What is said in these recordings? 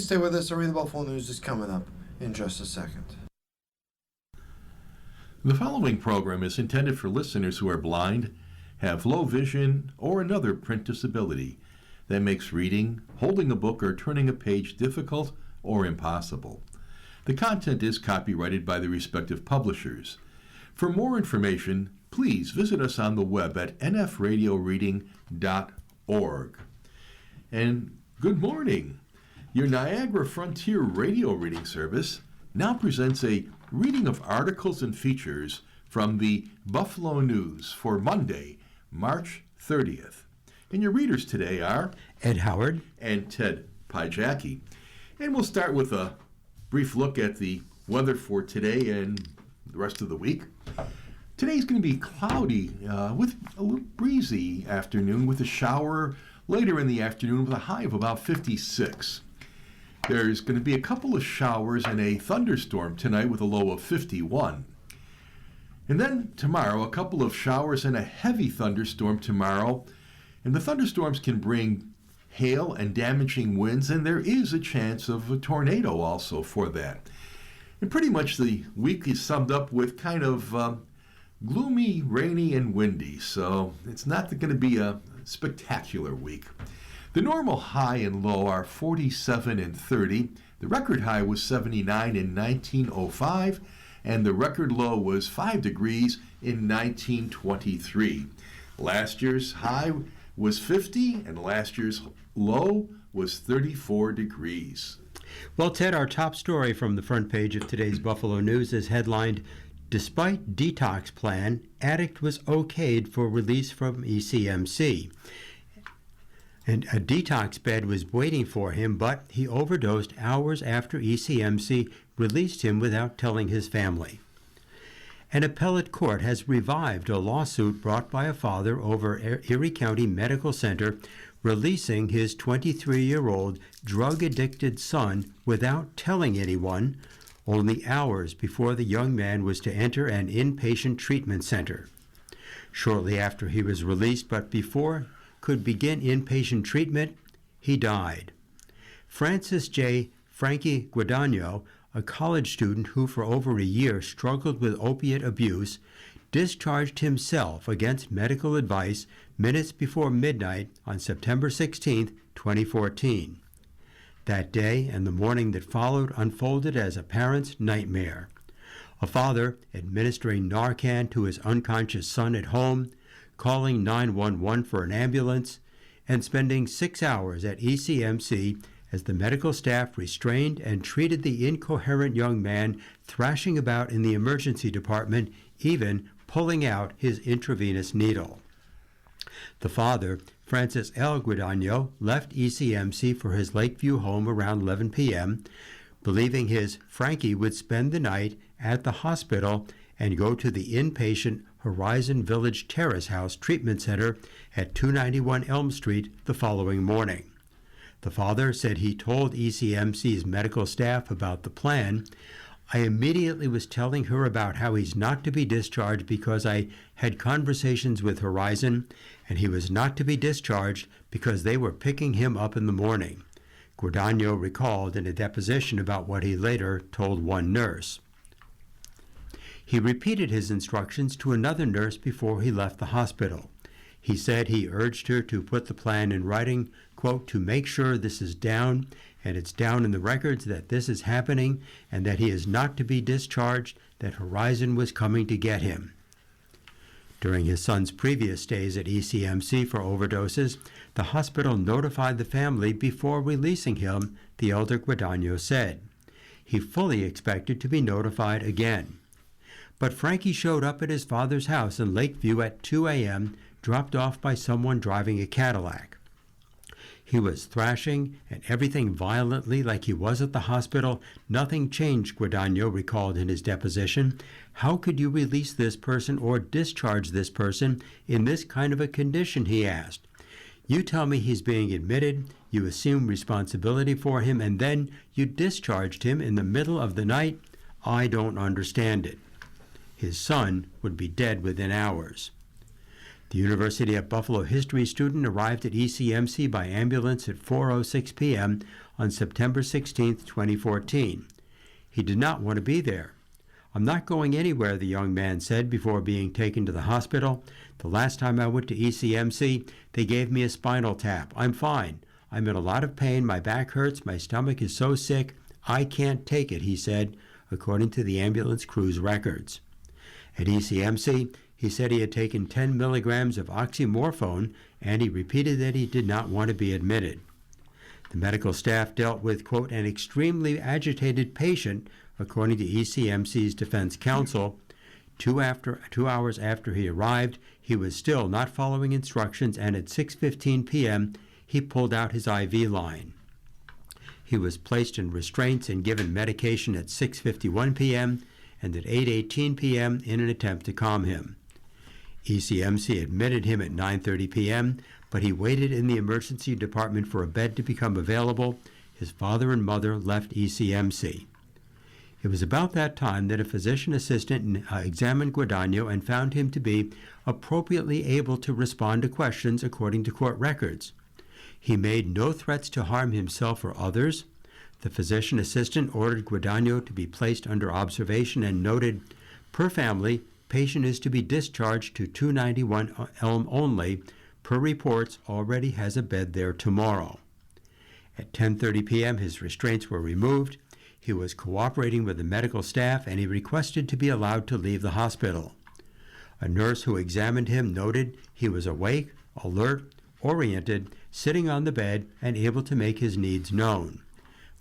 Stay with us. The Read the Buffalo News is coming up in just a second. The following program is intended for listeners who are blind, have low vision, or another print disability that makes reading, holding a book, or turning a page difficult or impossible. The content is copyrighted by the respective publishers. For more information, please visit us on the web at nfradioreading.org. And good morning. Your Niagara Frontier radio reading service now presents a reading of articles and features from the Buffalo News for Monday, March 30th. And your readers today are Ed Howard and Ted Pijacki. And we'll start with a brief look at the weather for today and the rest of the week. Today's going to be cloudy with a little breezy afternoon with a shower later in the afternoon with a high of about 56. There's going to be a couple of showers and a thunderstorm tonight with a low of 51. And then tomorrow, a couple of showers and a heavy thunderstorm tomorrow. And the thunderstorms can bring hail and damaging winds, and there is a chance of a tornado also for that. And pretty much the week is summed up with kind of gloomy, rainy, and windy. So it's not going to be a spectacular week. The normal high and low are 47 and 30. The record high was 79 in 1905, and the record low was 5 degrees in 1923. Last year's high was 50, and last year's low was 34 degrees. Well, Ted, our top story from the front page of today's Buffalo News is headlined, "Despite Detox Plan, Addict Was Okayed for Release from ECMC." And a detox bed was waiting for him, but he overdosed hours after ECMC released him without telling his family. An appellate court has revived a lawsuit brought by a father over Erie County Medical Center releasing his 23-year-old drug-addicted son without telling anyone, only hours before the young man was to enter an inpatient treatment center. Shortly after he was released, but before could begin inpatient treatment, he died. Francis J. Frankie Guadagno, a college student who for over a year struggled with opiate abuse, discharged himself against medical advice minutes before midnight on September 16, 2014. That day and the morning that followed unfolded as a parent's nightmare. A father administering Narcan to his unconscious son at home, calling 911 for an ambulance, and spending 6 hours at ECMC as the medical staff restrained and treated the incoherent young man thrashing about in the emergency department, even pulling out his intravenous needle. The father, Francis L. Guadagno, left ECMC for his Lakeview home around 11 p.m., believing his Frankie would spend the night at the hospital and go to the inpatient Horizon Village Terrace House Treatment Center at 291 Elm Street the following morning. The father said he told ECMC's medical staff about the plan. "I immediately was telling her about how he's not to be discharged because I had conversations with Horizon, and he was not to be discharged because they were picking him up in the morning," Guadagno recalled in a deposition about what he later told one nurse. He repeated his instructions to another nurse before he left the hospital. He said he urged her to put the plan in writing, quote, "to make sure this is down, and it's down in the records that this is happening, and that he is not to be discharged, that Horizon was coming to get him." During his son's previous stays at ECMC for overdoses, the hospital notified the family before releasing him, the elder Guadagno said. He fully expected to be notified again. But Frankie showed up at his father's house in Lakeview at 2 a.m., dropped off by someone driving a Cadillac. He was thrashing and everything violently like he was at the hospital. Nothing changed, Guadagno recalled in his deposition. "How could you release this person or discharge this person in this kind of a condition?" he asked. "You tell me he's being admitted, you assume responsibility for him, and then you discharged him in the middle of the night? I don't understand it." His son would be dead within hours. The University at Buffalo history student arrived at ECMC by ambulance at 4:06 p.m. on September 16, 2014. He did not want to be there. "I'm not going anywhere," the young man said before being taken to the hospital. "The last time I went to ECMC, they gave me a spinal tap. I'm fine. I'm in a lot of pain. My back hurts. My stomach is so sick. I can't take it," he said, according to the ambulance crew's records. At ECMC, he said he had taken 10 milligrams of oxymorphone, and he repeated that he did not want to be admitted. The medical staff dealt with, quote, "an extremely agitated patient," according to ECMC's defense counsel. 2 hours after he arrived, he was still not following instructions, and at 6:15 p.m., he pulled out his IV line. He was placed in restraints and given medication at 6:51 p.m. and at 8:18 p.m. in an attempt to calm him. ECMC admitted him at 9:30 p.m., but he waited in the emergency department for a bed to become available. His father and mother left ECMC. It was about that time that a physician assistant examined Guadagno and found him to be appropriately able to respond to questions according to court records. He made no threats to harm himself or others. The physician assistant ordered Guadagno to be placed under observation and noted, "Per family, patient is to be discharged to 291 Elm only. Per reports, already has a bed there tomorrow." At 10:30 p.m., his restraints were removed. He was cooperating with the medical staff, and he requested to be allowed to leave the hospital. A nurse who examined him noted he was awake, alert, oriented, sitting on the bed, and able to make his needs known.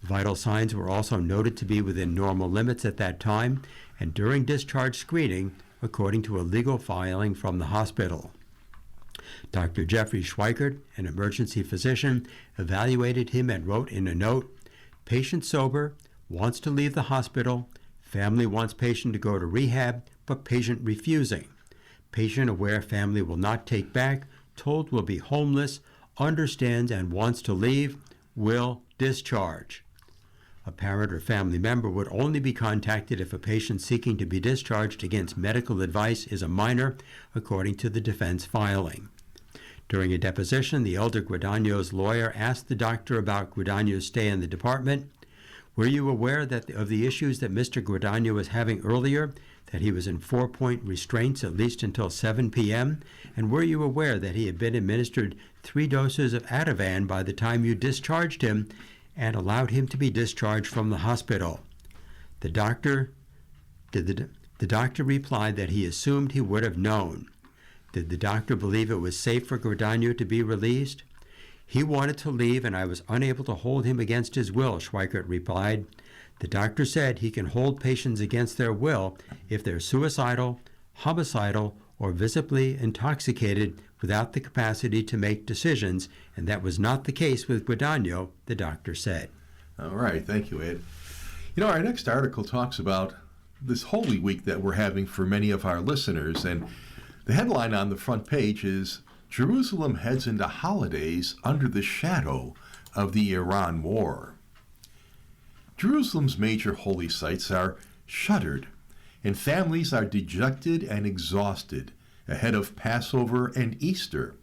Vital signs were also noted to be within normal limits at that time and during discharge screening, according to a legal filing from the hospital. Dr. Jeffrey Schweikert, an emergency physician, evaluated him and wrote in a note, "Patient sober, wants to leave the hospital. Family wants patient to go to rehab, but patient refusing. Patient aware family will not take back, told will be homeless, understands and wants to leave, will discharge." A parent or family member would only be contacted if a patient seeking to be discharged against medical advice is a minor, according to the defense filing. During a deposition, the elder Guadagno's lawyer asked the doctor about Guadagno's stay in the department. "Were you aware of the issues that Mr. Guadagno was having earlier, that he was in 4-point restraints at least until 7 p.m.? And were you aware that he had been administered 3 doses of Ativan by the time you discharged him and allowed him to be discharged from the hospital?" The doctor replied that he assumed he would have known. Did the doctor believe it was safe for Guadagno to be released? "He wanted to leave, and I was unable to hold him against his will," Schweikert replied. The doctor said he can hold patients against their will if they're suicidal, homicidal, or visibly intoxicated without the capacity to make decisions, and that was not the case with Guadagno, the doctor said. All right, thank you, Ed. Our next article talks about this Holy Week that we're having for many of our listeners, and the headline on the front page is, "Jerusalem heads into holidays under the shadow of the Iran war." Jerusalem's major holy sites are shuttered, and families are dejected and exhausted ahead of Passover and Easter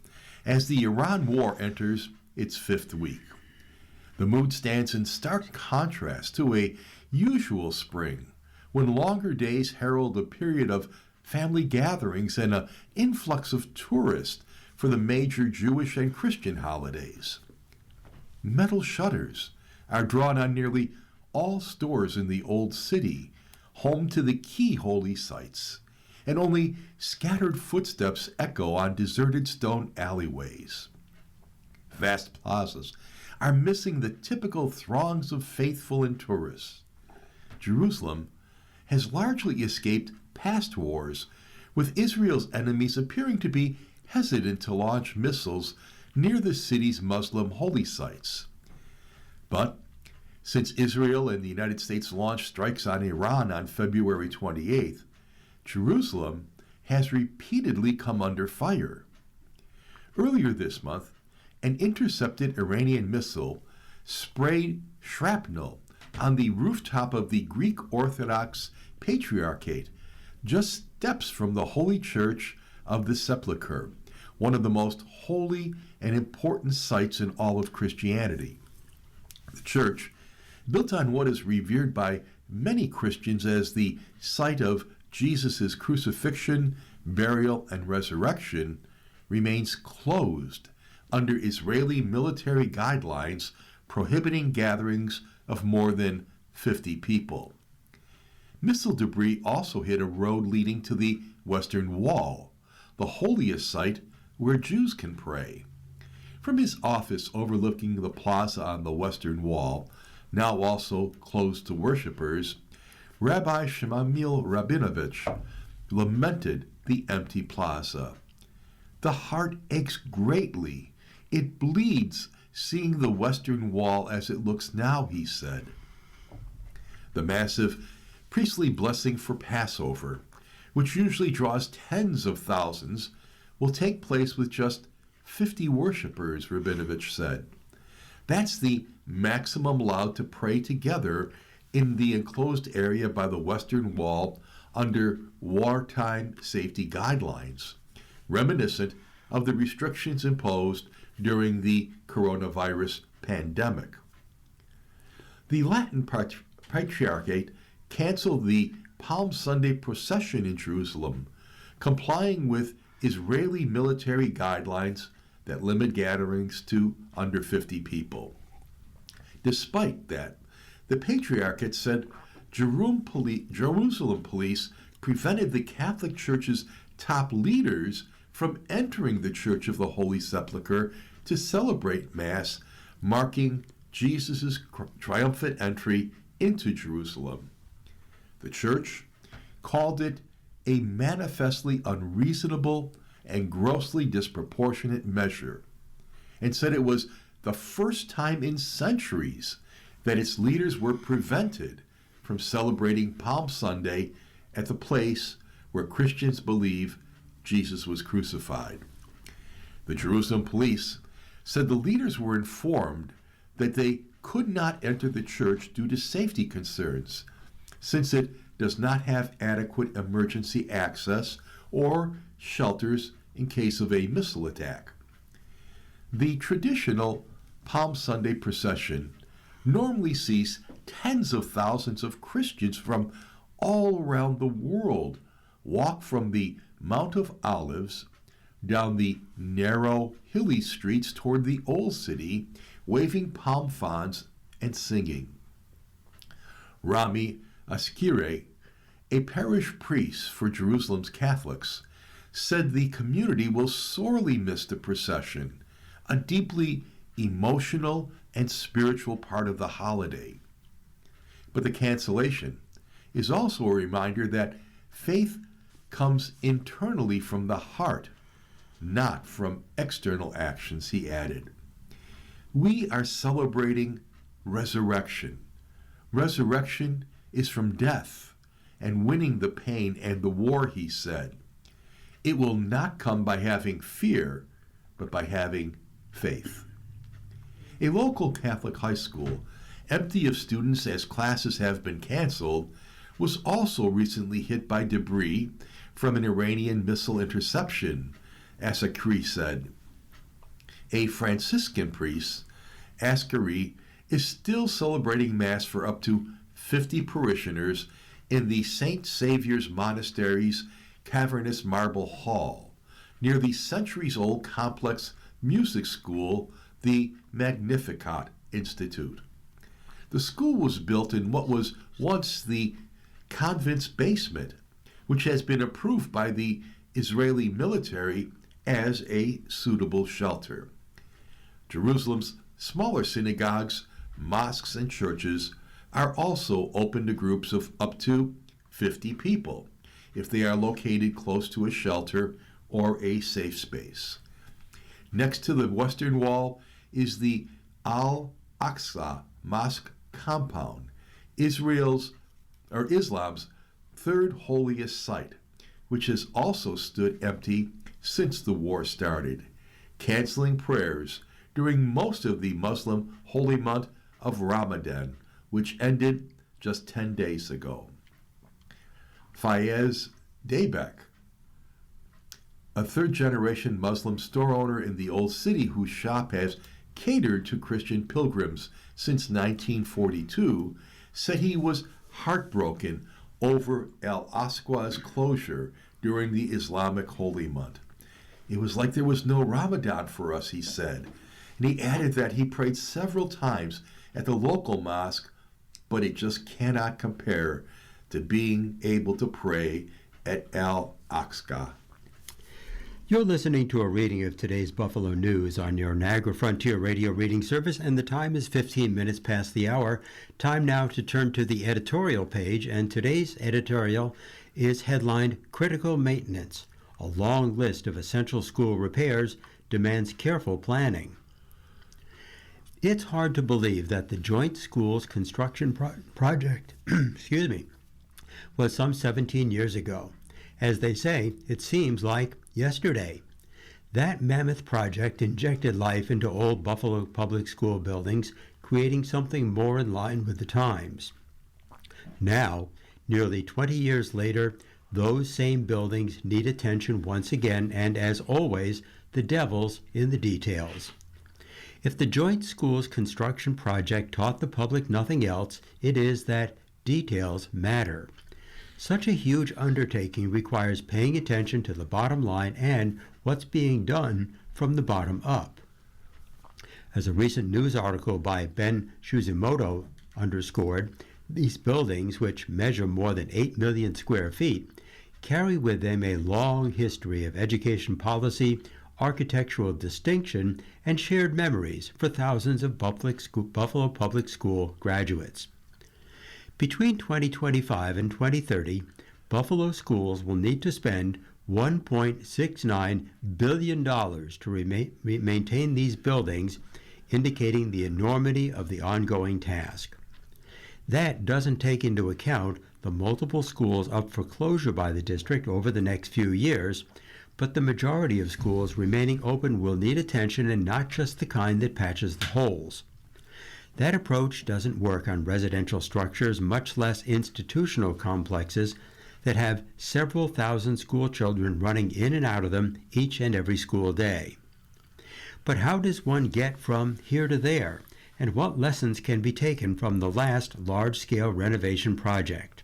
as the Iran war enters its 5th week. The mood stands in stark contrast to a usual spring, when longer days herald a period of family gatherings and an influx of tourists for the major Jewish and Christian holidays. Metal shutters are drawn on nearly all stores in the Old City, home to the key holy sites, and only scattered footsteps echo on deserted stone alleyways. Vast plazas are missing the typical throngs of faithful and tourists. Jerusalem has largely escaped past wars, with Israel's enemies appearing to be hesitant to launch missiles near the city's Muslim holy sites. But since Israel and the United States launched strikes on Iran on February 28th, Jerusalem has repeatedly come under fire. Earlier this month, an intercepted Iranian missile sprayed shrapnel on the rooftop of the Greek Orthodox Patriarchate, just steps from the Holy Church of the Sepulchre, one of the most holy and important sites in all of Christianity. The church, built on what is revered by many Christians as the site of Jesus' crucifixion, burial, and resurrection, remains closed under Israeli military guidelines prohibiting gatherings of more than 50 people. Missile debris also hit a road leading to the Western Wall, the holiest site where Jews can pray. From his office overlooking the plaza on the Western Wall, now also closed to worshipers, Rabbi Shemamil Rabinovich lamented the empty plaza. The heart aches greatly. It bleeds seeing the Western Wall as it looks now, he said. The massive priestly blessing for Passover, which usually draws tens of thousands, will take place with just 50 worshipers, Rabinovich said. That's the maximum allowed to pray together in the enclosed area by the Western Wall under wartime safety guidelines, reminiscent of the restrictions imposed during the coronavirus pandemic. The Latin Patriarchate canceled the Palm Sunday procession in Jerusalem, complying with Israeli military guidelines that limit gatherings to under 50 people. Despite that, the Patriarchate said Jerusalem police prevented the Catholic Church's top leaders from entering the Church of the Holy Sepulchre to celebrate Mass, marking Jesus' triumphant entry into Jerusalem. The Church called it a manifestly unreasonable and grossly disproportionate measure, and said it was the first time in centuries that its leaders were prevented from celebrating Palm Sunday at the place where Christians believe Jesus was crucified. The Jerusalem police said the leaders were informed that they could not enter the church due to safety concerns, since it does not have adequate emergency access or shelters in case of a missile attack. The traditional Palm Sunday procession normally sees tens of thousands of Christians from all around the world walk from the Mount of Olives down the narrow, hilly streets toward the Old City, waving palm fronds and singing. Rami Askire, a parish priest for Jerusalem's Catholics, said the community will sorely miss the procession, a deeply emotional and spiritual part of the holiday. But the cancellation is also a reminder that faith comes internally from the heart, not from external actions, he added. We are celebrating resurrection. Resurrection is from death and winning the pain and the war, he said. It will not come by having fear, but by having faith. A local Catholic high school, empty of students as classes have been canceled, was also recently hit by debris from an Iranian missile interception, Askari said. A Franciscan priest, Askari, is still celebrating Mass for up to 50 parishioners in the St. Saviour's Monastery's cavernous marble hall, near the centuries-old complex music school, the Magnificat Institute. The school was built in what was once the convent's basement, which has been approved by the Israeli military as a suitable shelter. Jerusalem's smaller synagogues, mosques, and churches are also open to groups of up to 50 people if they are located close to a shelter or a safe space. Next to the Western Wall is the Al-Aqsa Mosque compound, Islam's third holiest site, which has also stood empty since the war started, canceling prayers during most of the Muslim holy month of Ramadan, which ended just 10 days ago. Fayez Daybek, a third-generation Muslim store owner in the Old City whose shop has catered to Christian pilgrims since 1942, said he was heartbroken over Al-Aqsa's closure during the Islamic holy month. It was like there was no Ramadan for us, he said. And he added that he prayed several times at the local mosque, but it just cannot compare to being able to pray at Al-Aqsa. You're listening to a reading of today's Buffalo News on your Niagara Frontier Radio reading service, and the time is 15 minutes past the hour. Time now to turn to the editorial page, and today's editorial is headlined Critical Maintenance. A long list of essential school repairs demands careful planning. It's hard to believe that the Joint Schools Construction Project was some 17 years ago. As they say, it seems like yesterday. That mammoth project injected life into old Buffalo public school buildings, creating something more in line with the times. Now, nearly 20 years later, those same buildings need attention once again, and as always, the devil's in the details. If the Joint Schools Construction Project taught the public nothing else, it is that details matter. Such a huge undertaking requires paying attention to the bottom line and what's being done from the bottom up. As a recent news article by Ben Shuzimoto underscored, these buildings, which measure more than 8 million square feet, carry with them a long history of education policy, architectural distinction, and shared memories for thousands of Buffalo Public School graduates. Between 2025 and 2030, Buffalo schools will need to spend $1.69 billion to maintain these buildings, indicating the enormity of the ongoing task. That doesn't take into account the multiple schools up for closure by the district over the next few years, but the majority of schools remaining open will need attention, and not just the kind that patches the holes. That approach doesn't work on residential structures, much less institutional complexes that have several thousand school children running in and out of them each and every school day. But how does one get from here to there, and what lessons can be taken from the last large-scale renovation project?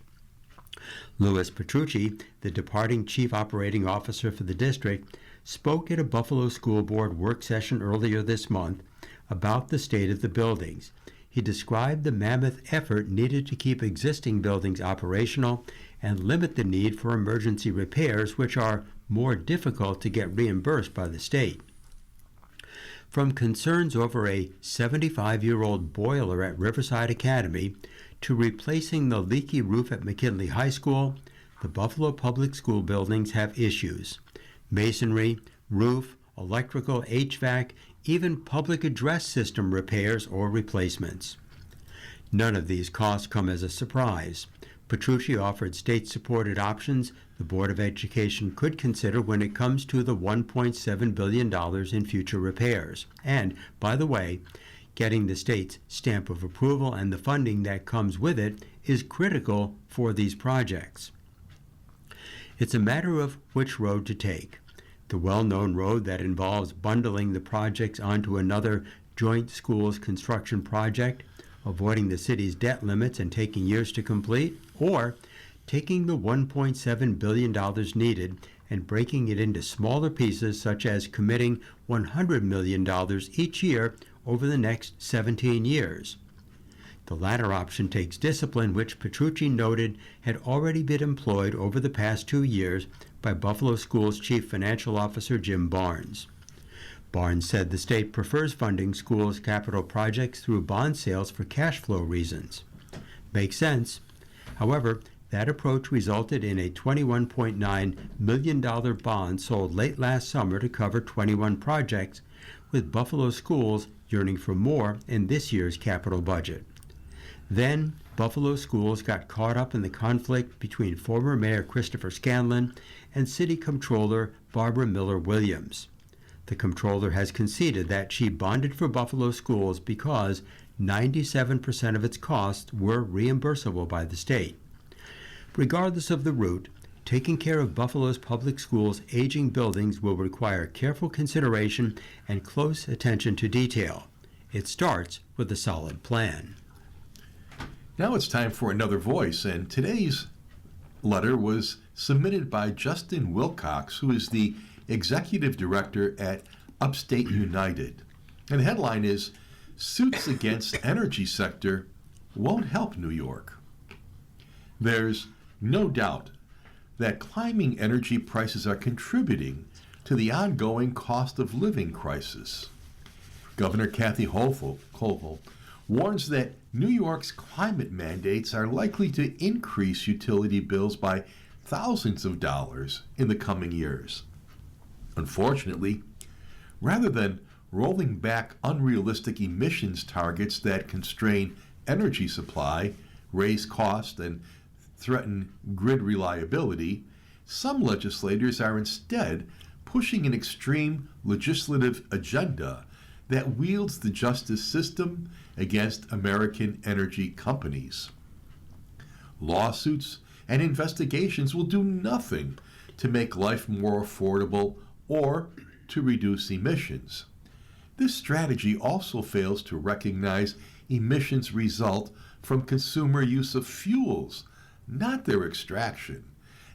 Louis Petrucci, the departing Chief Operating Officer for the district, spoke at a Buffalo School Board work session earlier this month about the state of the buildings. He described the mammoth effort needed to keep existing buildings operational and limit the need for emergency repairs, which are more difficult to get reimbursed by the state. From concerns over a 75-year-old boiler at Riverside Academy to replacing the leaky roof at McKinley High School, the Buffalo Public School buildings have issues. Masonry, roof, electrical, HVAC, even public address system repairs or replacements. None of these costs come as a surprise. Petrucci offered state-supported options the Board of Education could consider when it comes to the $1.7 billion in future repairs. And, by the way, getting the state's stamp of approval and the funding that comes with it is critical for these projects. It's a matter of which road to take. The well-known road that involves bundling the projects onto another joint schools construction project, avoiding the city's debt limits and taking years to complete, or taking the $1.7 billion needed and breaking it into smaller pieces, such as committing $100 million each year over the next 17 years. The latter option takes discipline, which Petrucci noted had already been employed over the past 2 years by Buffalo Schools Chief Financial Officer Jim Barnes. Barnes said the state prefers funding schools' capital projects through bond sales for cash flow reasons. Makes sense. However, that approach resulted in a $21.9 million bond sold late last summer to cover 21 projects, with Buffalo schools yearning for more in this year's capital budget. Then, Buffalo schools got caught up in the conflict between former Mayor Christopher Scanlon and City Comptroller Barbara Miller Williams. The Comptroller has conceded that she bonded for Buffalo schools because 97% of its costs were reimbursable by the state. Regardless of the route, taking care of Buffalo's public schools' aging buildings will require careful consideration and close attention to detail. It starts with a solid plan. Now it's time for another voice, and today's letter was submitted by Justin Wilcox, who is the executive director at Upstate United. And the headline is, "Suits Against Energy Sector Won't Help New York." There's no doubt that climbing energy prices are contributing to the ongoing cost of living crisis. Governor Kathy Hochul warns that New York's climate mandates are likely to increase utility bills by thousands of dollars in the coming years. Unfortunately, rather than rolling back unrealistic emissions targets that constrain energy supply, raise costs, and threaten grid reliability, some legislators are instead pushing an extreme legislative agenda that wields the justice system against American energy companies. Lawsuits and investigations will do nothing to make life more affordable or to reduce emissions. This strategy also fails to recognize emissions result from consumer use of fuels, not their extraction,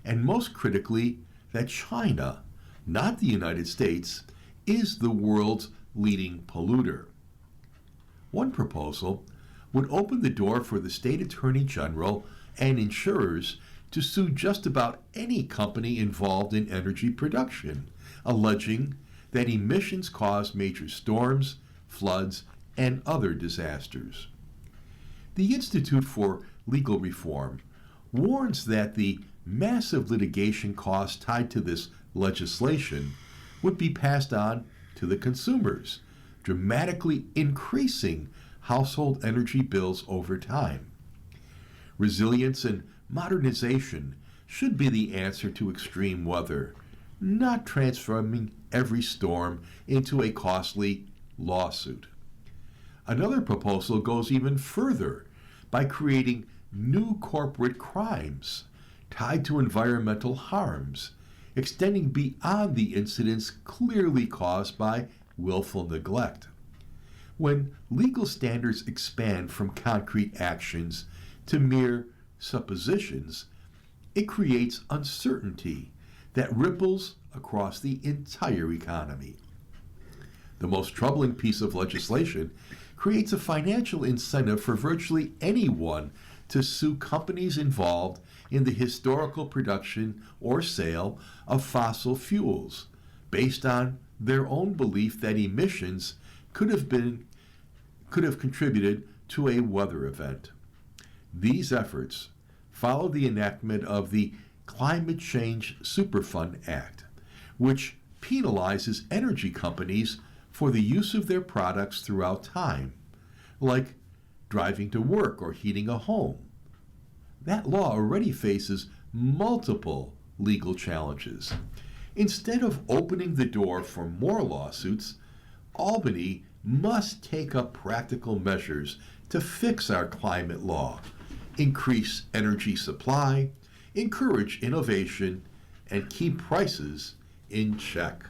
and most critically, that China, not the United States, is the world's leading polluter. One proposal would open the door for the state attorney general and insurers to sue just about any company involved in energy production, alleging that emissions cause major storms, floods, and other disasters. The Institute for Legal Reform warns that the massive litigation costs tied to this legislation would be passed on to the consumers, dramatically increasing household energy bills over time. Resilience and modernization should be the answer to extreme weather, not transforming every storm into a costly lawsuit. Another proposal goes even further by creating new corporate crimes tied to environmental harms, extending beyond the incidents clearly caused by willful neglect. When legal standards expand from concrete actions to mere suppositions, it creates uncertainty that ripples across the entire economy. The most troubling piece of legislation creates a financial incentive for virtually anyone to sue companies involved in the historical production or sale of fossil fuels, based on their own belief that emissions could have contributed to a weather event. These efforts follow the enactment of the Climate Change Superfund Act, which penalizes energy companies for the use of their products throughout time, like driving to work or heating a home. That law already faces multiple legal challenges. Instead of opening the door for more lawsuits, Albany must take up practical measures to fix our climate law, increase energy supply, encourage innovation, and keep prices in check.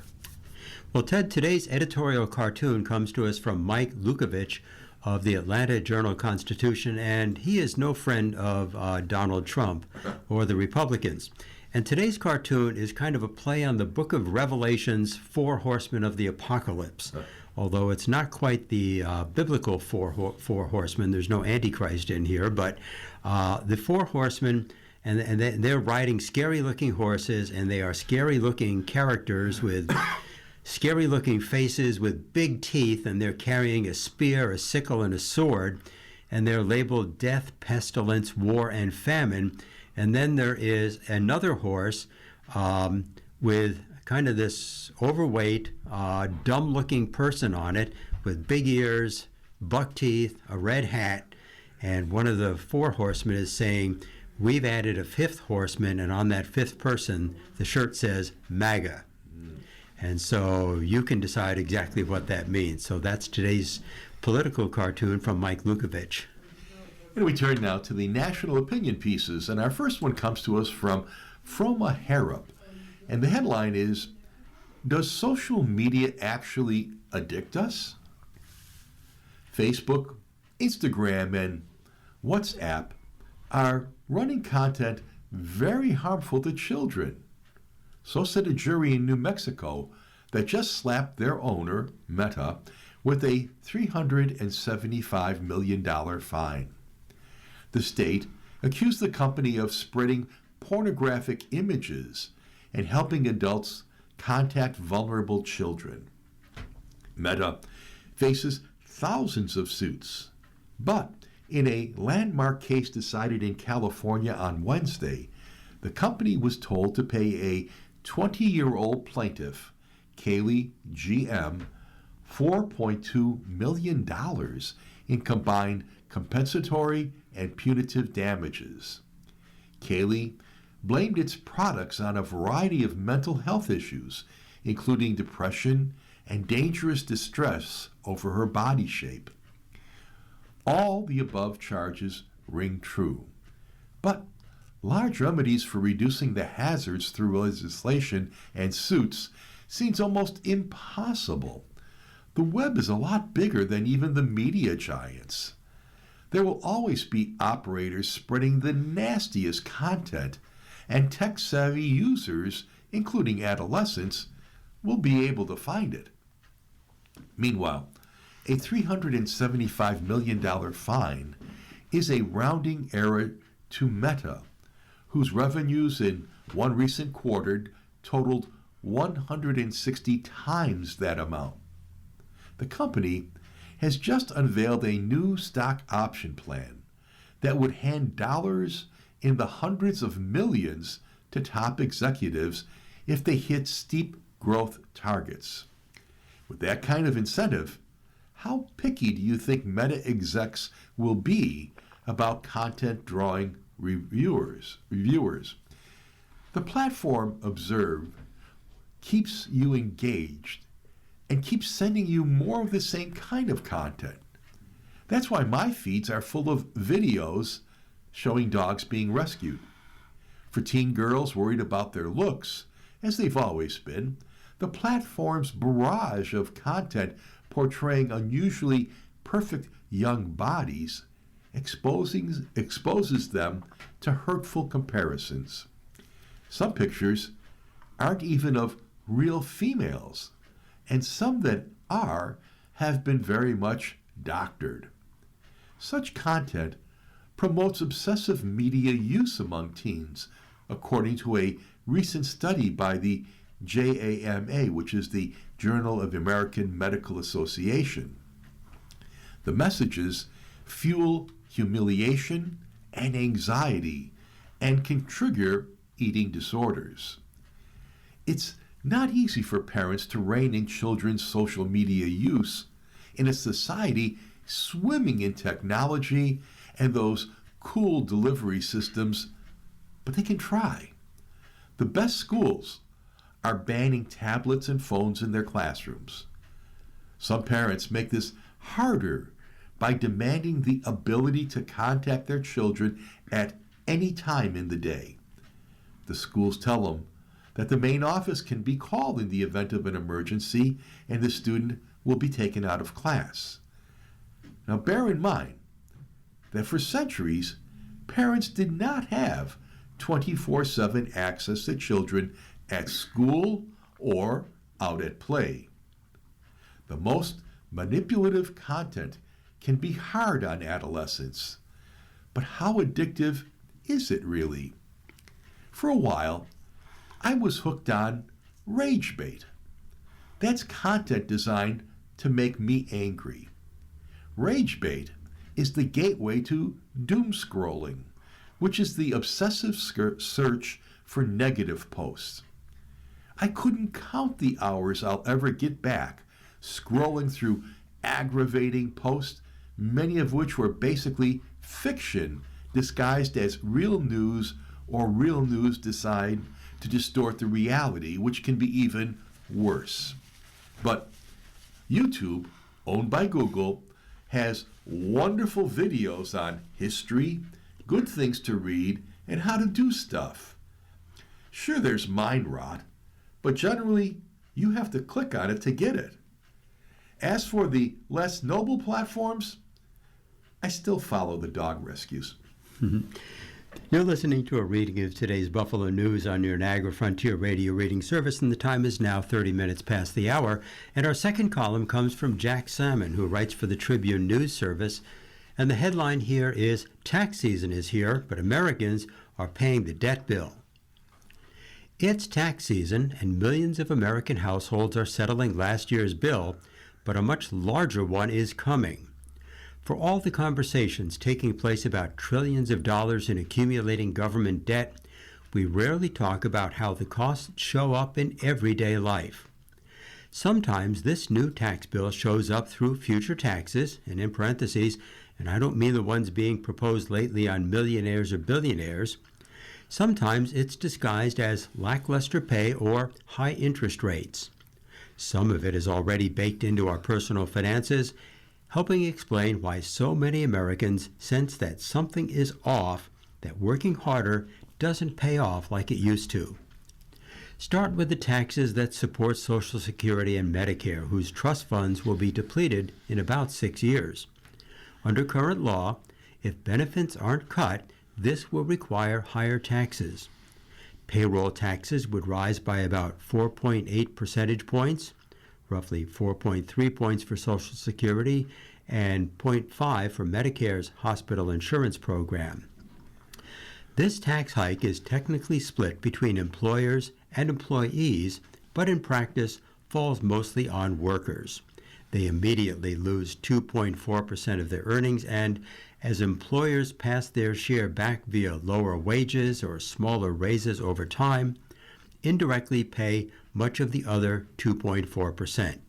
Well, Ted, today's editorial cartoon comes to us from Mike Lukovich of the Atlanta Journal-Constitution, and he is no friend of Donald Trump or the Republicans. And today's cartoon is kind of a play on the Book of Revelation's four horsemen of the apocalypse. Although it's not quite the biblical four horsemen, there's no Antichrist in here, but the four horsemen, and they're riding scary-looking horses, and they are scary-looking characters with scary-looking faces with big teeth, and they're carrying a spear, a sickle, and a sword, and they're labeled death, pestilence, war, and famine. And then there is another horse with kind of this overweight, dumb-looking person on it with big ears, buck teeth, a red hat, and one of the four horsemen is saying, "We've added a fifth horseman," and on that fifth person, the shirt says MAGA. And so you can decide exactly what that means. So that's today's political cartoon from Mike Lukovich. And we turn now to the national opinion pieces, and our first one comes to us from from a Harrop. And the headline is, "Does social media actually addict us?" Facebook, Instagram, and WhatsApp are running content very harmful to children. So said a jury in New Mexico that just slapped their owner, Meta, with a $375 million fine. The state accused the company of spreading pornographic images and helping adults contact vulnerable children. Meta faces thousands of suits, but in a landmark case decided in California on Wednesday, the company was told to pay a 20-year-old plaintiff, Kaylee GM, $4.2 million in combined compensatory and punitive damages. Kaylee blamed its products on a variety of mental health issues, including depression and dangerous distress over her body shape. All the above charges ring true, but large remedies for reducing the hazards through legislation and suits seems almost impossible. The web is a lot bigger than even the media giants. There will always be operators spreading the nastiest content, and tech-savvy users, including adolescents, will be able to find it. Meanwhile, a $375 million fine is a rounding error to Meta, whose revenues in one recent quarter totaled 160 times that amount. The company has just unveiled a new stock option plan that would hand dollars in the hundreds of millions to top executives if they hit steep growth targets. With that kind of incentive, how picky do you think Meta execs will be about content drawing reviewers? The platform, observe, keeps you engaged and keeps sending you more of the same kind of content. That's why my feeds are full of videos showing dogs being rescued. For teen girls worried about their looks, as they've always been, the platform's barrage of content portraying unusually perfect young bodies exposes them to hurtful comparisons. Some pictures aren't even of real females, and some that are have been very much doctored. Such content promotes obsessive media use among teens, according to a recent study by the JAMA, which is the Journal of the American Medical Association. The messages fuel humiliation and anxiety and can trigger eating disorders. It's not easy for parents to rein in children's social media use in a society swimming in technology and those cool delivery systems, but they can try. The best schools are banning tablets and phones in their classrooms. Some parents make this harder by demanding the ability to contact their children at any time in the day. The schools tell them that the main office can be called in the event of an emergency and the student will be taken out of class. Now bear in mind that for centuries, parents did not have 24/7 access to children at school or out at play. The most manipulative content can be hard on adolescents, but how addictive is it really? For a while, I was hooked on rage bait. That's content designed to make me angry. Rage bait is the gateway to doom scrolling, which is the obsessive search for negative posts. I couldn't count the hours I'll ever get back scrolling through aggravating posts, many of which were basically fiction disguised as real news, or real news decide to distort the reality, which can be even worse. But YouTube, owned by Google, has wonderful videos on history, good things to read, and how to do stuff. Sure, there's mind rot, but generally, you have to click on it to get it. As for the less noble platforms, I still follow the dog rescues. You're listening to a reading of today's Buffalo News on your Niagara Frontier Radio reading service, and the time is now 30 minutes past the hour. And our second column comes from Jack Salmon, who writes for the Tribune News Service. And the headline here is, "Tax season is here, but Americans are paying the debt bill." It's tax season, and millions of American households are settling last year's bill, but a much larger one is coming. For all the conversations taking place about trillions of dollars in accumulating government debt, we rarely talk about how the costs show up in everyday life. Sometimes this new tax bill shows up through future taxes, and in parentheses, and I don't mean the ones being proposed lately on millionaires or billionaires. Sometimes it's disguised as lackluster pay or high interest rates. Some of it is already baked into our personal finances, helping explain why so many Americans sense that something is off, that working harder doesn't pay off like it used to. Start with the taxes that support Social Security and Medicare, whose trust funds will be depleted in about 6 years. Under current law, if benefits aren't cut, this will require higher taxes. Payroll taxes would rise by about 4.8 percentage points, roughly 4.3 points for Social Security and 0.5 for Medicare's hospital insurance program. This tax hike is technically split between employers and employees, but in practice falls mostly on workers. They immediately lose 2.4% of their earnings, and as employers pass their share back via lower wages or smaller raises over time, indirectly pay much of the other 2.4%.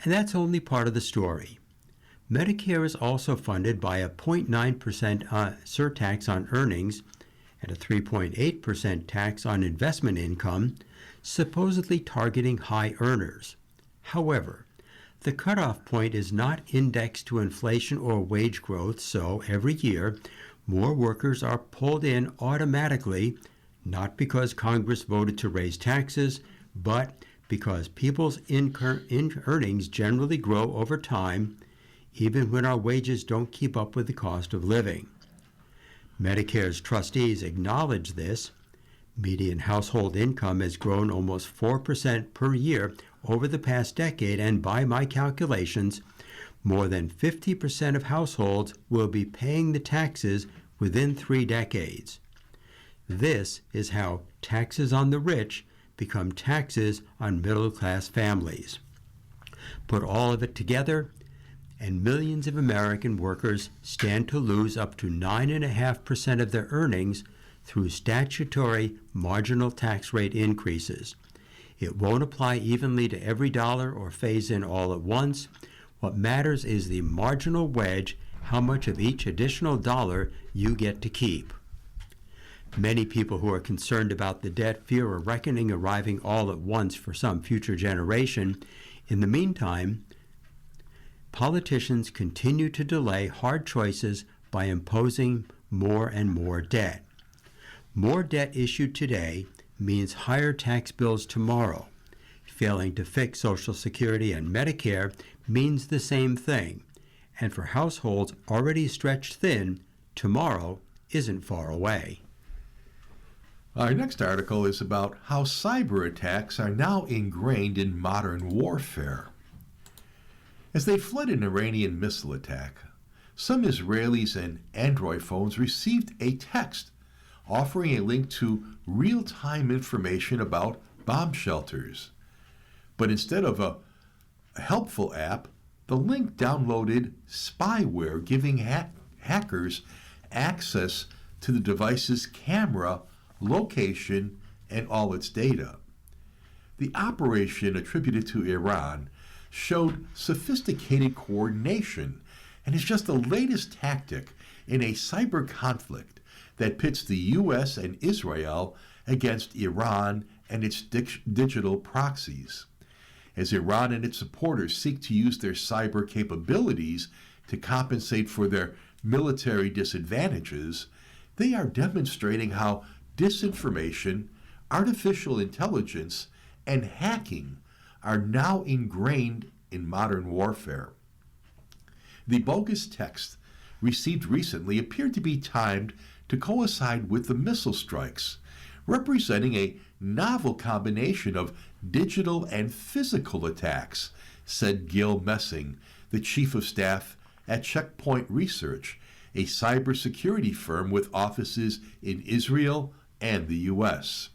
And that's only part of the story. Medicare is also funded by a 0.9% surtax on earnings and a 3.8% tax on investment income, supposedly targeting high earners. However, the cutoff point is not indexed to inflation or wage growth, so every year, more workers are pulled in automatically, not because Congress voted to raise taxes, but because people's earnings generally grow over time, even when our wages don't keep up with the cost of living. Medicare's trustees acknowledge this. Median household income has grown almost 4% per year over the past decade, and by my calculations, more than 50% of households will be paying the taxes within 3 decades. This is how taxes on the rich become taxes on middle-class families. Put all of it together, and millions of American workers stand to lose up to 9.5% of their earnings through statutory marginal tax rate increases. It won't apply evenly to every dollar or phase in all at once. What matters is the marginal wedge, how much of each additional dollar you get to keep. Many people who are concerned about the debt fear a reckoning arriving all at once for some future generation. In the meantime, politicians continue to delay hard choices by imposing more and more debt. More debt issued today means higher tax bills tomorrow. Failing to fix Social Security and Medicare means the same thing. And for households already stretched thin, tomorrow isn't far away. Our next article is about how cyber attacks are now ingrained in modern warfare. As they fled an Iranian missile attack, some Israelis and Android phones received a text offering a link to real-time information about bomb shelters. But instead of a helpful app, the link downloaded spyware giving hackers access to the device's camera, location, and all its data. The operation, attributed to Iran, showed sophisticated coordination and is just the latest tactic in a cyber conflict that pits the U.S. and Israel against Iran and its digital proxies. As Iran and its supporters seek to use their cyber capabilities to compensate for their military disadvantages, they are demonstrating how disinformation, artificial intelligence and hacking are now ingrained in modern warfare. The bogus text received recently appeared to be timed to coincide with the missile strikes, representing a novel combination of digital and physical attacks, said Gil Messing, the chief of staff at Checkpoint Research, a cybersecurity firm with offices in Israel and the U.S.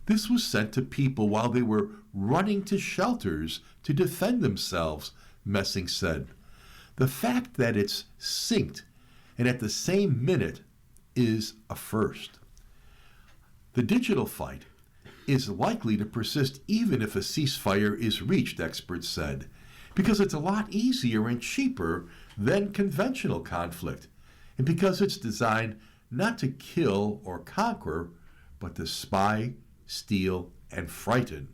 This was sent to people while they were running to shelters to defend themselves, Messing said. The fact that it's synced and at the same minute is a first. The digital fight is likely to persist even if a ceasefire is reached, experts said, because it's a lot easier and cheaper than conventional conflict, and because it's designed not to kill or conquer, but to spy, steal, and frighten.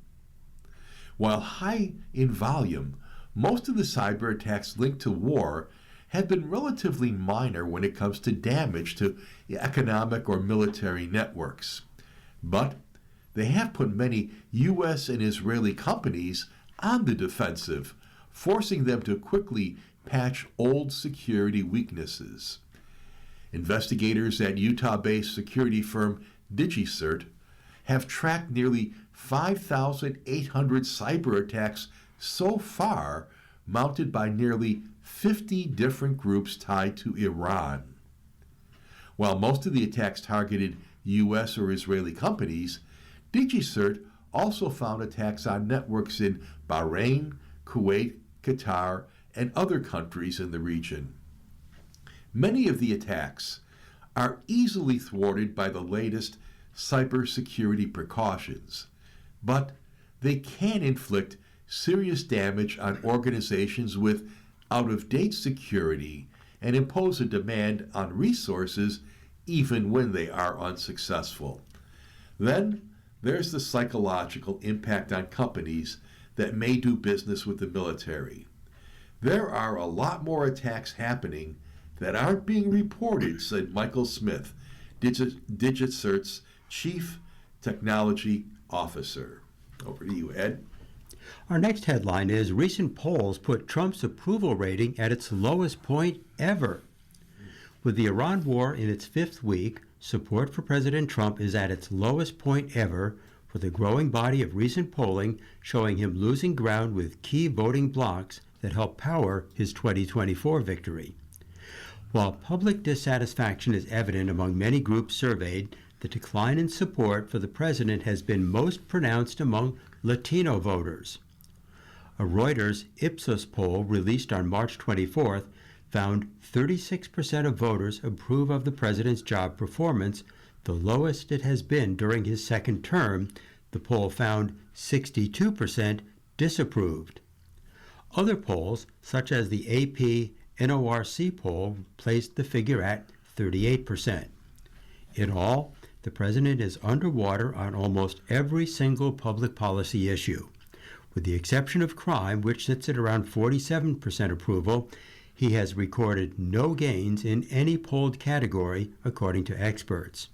While high in volume, most of the cyber attacks linked to war have been relatively minor when it comes to damage to economic or military networks. But they have put many U.S. and Israeli companies on the defensive, forcing them to quickly patch old security weaknesses. Investigators at Utah-based security firm DigiCert have tracked nearly 5,800 cyber attacks so far, mounted by nearly 50 different groups tied to Iran. While most of the attacks targeted U.S. or Israeli companies, DigiCert also found attacks on networks in Bahrain, Kuwait, Qatar, and other countries in the region. Many of the attacks are easily thwarted by the latest cybersecurity precautions, but they can inflict serious damage on organizations with out-of-date security and impose a demand on resources even when they are unsuccessful. Then there's the psychological impact on companies that may do business with the military. There are a lot more attacks happening that aren't being reported, said Michael Smith, DigiCert's Chief Technology Officer. Over to you, Ed. Our next headline is recent polls put Trump's approval rating at its lowest point ever. With the Iran war in its fifth week, support for President Trump is at its lowest point ever, with a growing body of recent polling showing him losing ground with key voting blocs that help power his 2024 victory. While public dissatisfaction is evident among many groups surveyed, the decline in support for the president has been most pronounced among Latino voters. A Reuters Ipsos poll released on March 24th found 36% of voters approve of the president's job performance, the lowest it has been during his second term. The poll found 62% disapproved. Other polls, such as the AP NORC poll, placed the figure at 38%. In all, the president is underwater on almost every single public policy issue. With the exception of crime, which sits at around 47% approval, he has recorded no gains in any polled category, according to experts.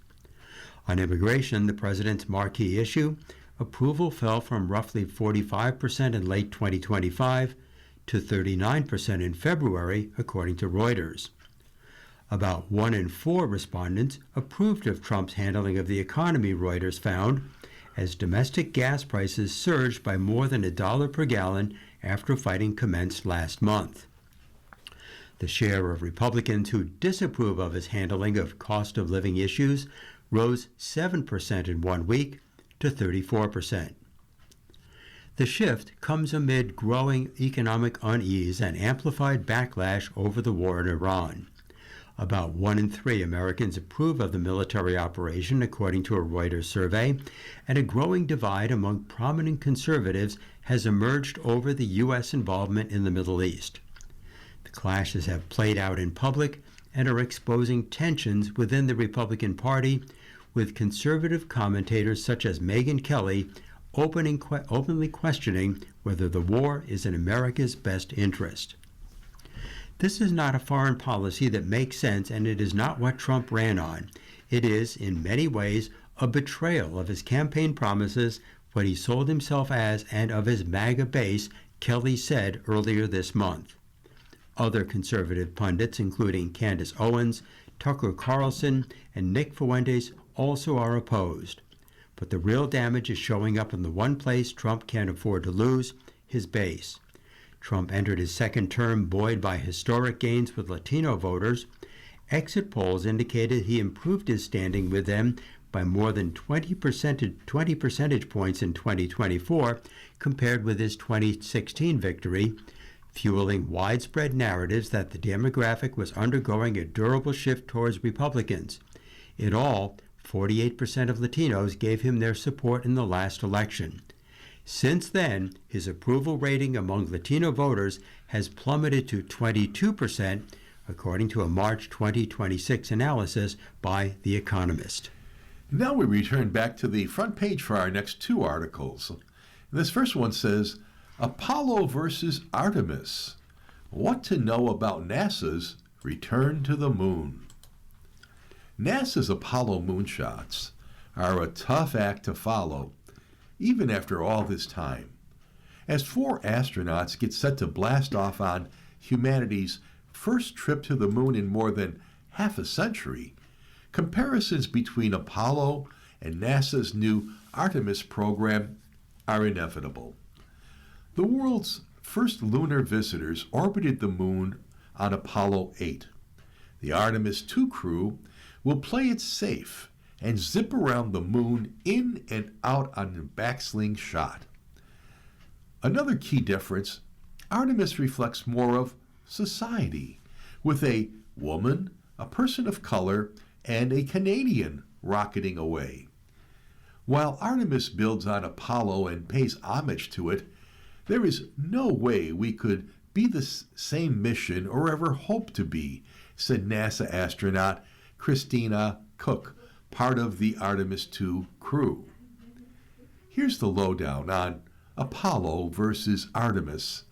On immigration, the president's marquee issue, approval fell from roughly 45% in late 2025 to 39% in February, according to Reuters. About 1 in 4 respondents approved of Trump's handling of the economy, Reuters found, as domestic gas prices surged by more than $1 per gallon after fighting commenced last month. The share of Republicans who disapprove of his handling of cost of living issues rose 7% in 1 week to 34%. The shift comes amid growing economic unease and amplified backlash over the war in Iran. About 1 in 3 Americans approve of the military operation, according to a Reuters survey, and a growing divide among prominent conservatives has emerged over the U.S. involvement in the Middle East. The clashes have played out in public and are exposing tensions within the Republican Party, with conservative commentators such as Megyn Kelly openly questioning whether the war is in America's best interest. This is not a foreign policy that makes sense, and it is not what Trump ran on. It is, in many ways, a betrayal of his campaign promises, what he sold himself as, and of his MAGA base, Kelly said earlier this month. Other conservative pundits, including Candace Owens, Tucker Carlson, and Nick Fuentes, also are opposed. But the real damage is showing up in the one place Trump can't afford to lose, his base. Trump entered his second term buoyed by historic gains with Latino voters. Exit polls indicated he improved his standing with them by more than 20 percentage points in 2024 compared with his 2016 victory, fueling widespread narratives that the demographic was undergoing a durable shift towards Republicans. In all, 48% of Latinos gave him their support in the last election. Since then, his approval rating among Latino voters has plummeted to 22%, according to a March 2026 analysis by The Economist. Now we return back to the front page for our next two articles. This first one says, Apollo versus Artemis. What to know about NASA's return to the moon. NASA's Apollo moonshots are a tough act to follow, even after all this time. As 4 astronauts get set to blast off on humanity's first trip to the moon in more than half a century, comparisons between Apollo and NASA's new Artemis program are inevitable. The world's first lunar visitors orbited the moon on Apollo 8. The Artemis II crew will play it safe and zip around the moon in and out on a backsling shot. Another key difference, Artemis reflects more of society, with a woman, a person of color, and a Canadian rocketing away. While Artemis builds on Apollo and pays homage to it, there is no way we could be the same mission or ever hope to be, said NASA astronaut Christina Cook, part of the Artemis II crew. Here's the lowdown on Apollo versus Artemis.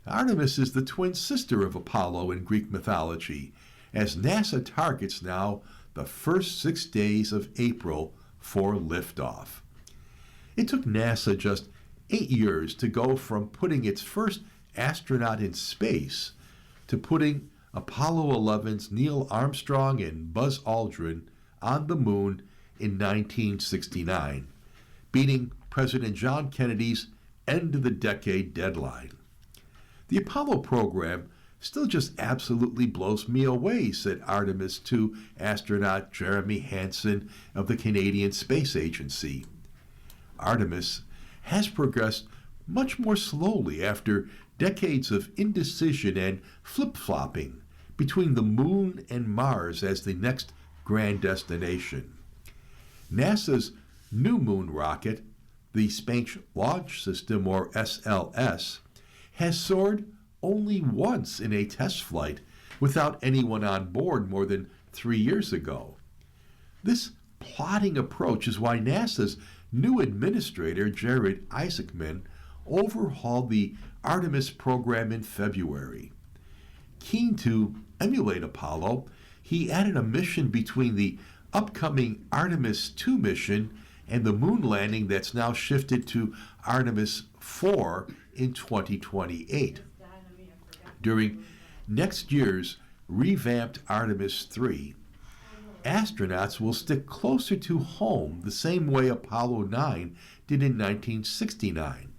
Artemis is the twin sister of Apollo in Greek mythology, as NASA targets now the first 6 days of April for liftoff. It took NASA just 8 years to go from putting its first astronaut in space to putting Apollo 11's Neil Armstrong and Buzz Aldrin on the moon in 1969, beating President John Kennedy's end-of-the-decade deadline. The Apollo program still just absolutely blows me away, said Artemis II astronaut Jeremy Hansen of the Canadian Space Agency. Artemis has progressed much more slowly after decades of indecision and flip-flopping between the moon and Mars as the next grand destination. NASA's new moon rocket, the Space Launch System, or SLS, has soared only once in a test flight without anyone on board more than 3 years ago. This plodding approach is why NASA's new administrator, Jared Isaacman, overhauled the Artemis program in February. Keen to emulate Apollo, he added a mission between the upcoming Artemis II mission and the moon landing that's now shifted to Artemis IV in 2028. During next year's revamped Artemis III, astronauts will stick closer to home the same way Apollo 9 did in 1969.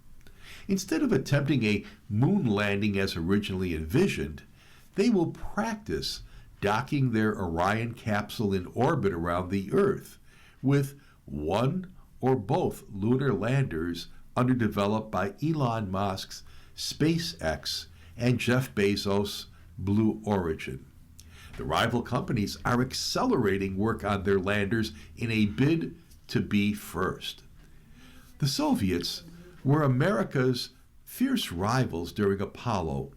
Instead of attempting a moon landing as originally envisioned, they will practice docking their Orion capsule in orbit around the Earth, with one or both lunar landers underdeveloped by Elon Musk's SpaceX and Jeff Bezos' Blue Origin. The rival companies are accelerating work on their landers in a bid to be first. The Soviets were America's fierce rivals during Apollo,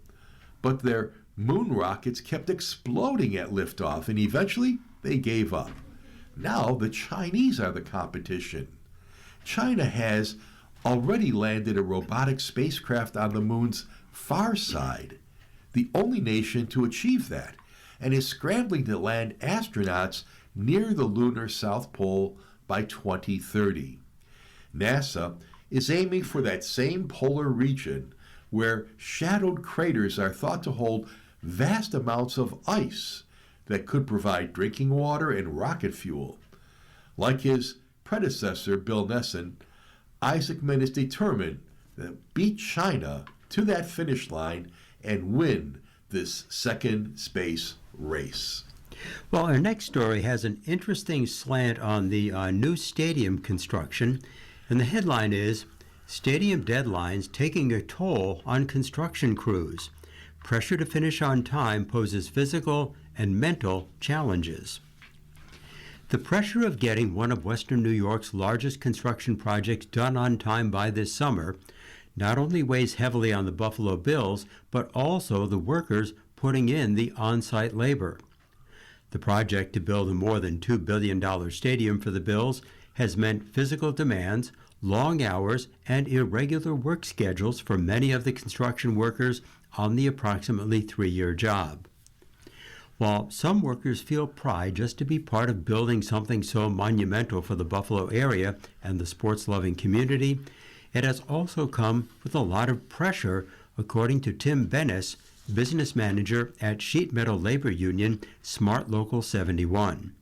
but their moon rockets kept exploding at liftoff, and eventually they gave up. Now the Chinese are the competition. China has already landed a robotic spacecraft on the moon's far side, the only nation to achieve that, and is scrambling to land astronauts near the lunar South Pole by 2030. NASA is aiming for that same polar region where shadowed craters are thought to hold vast amounts of ice that could provide drinking water and rocket fuel. Like his predecessor, Bill Nelson, Isaacman is determined to beat China to that finish line and win this second space race. Well, our next story has an interesting slant on the new stadium construction, and the headline is, Stadium Deadlines Taking a Toll on Construction Crews. Pressure to finish on time poses physical and mental challenges. The pressure of getting one of Western New York's largest construction projects done on time by this summer not only weighs heavily on the Buffalo Bills, but also the workers putting in the on-site labor. The project to build a more than $2 billion stadium for the Bills has meant physical demands, long hours, and irregular work schedules for many of the construction workers on the approximately 3-year job. While some workers feel pride just to be part of building something so monumental for the Buffalo area and the sports-loving community, it has also come with a lot of pressure, according to Tim Bennis, business manager at Sheet Metal Labor Union Smart Local 71.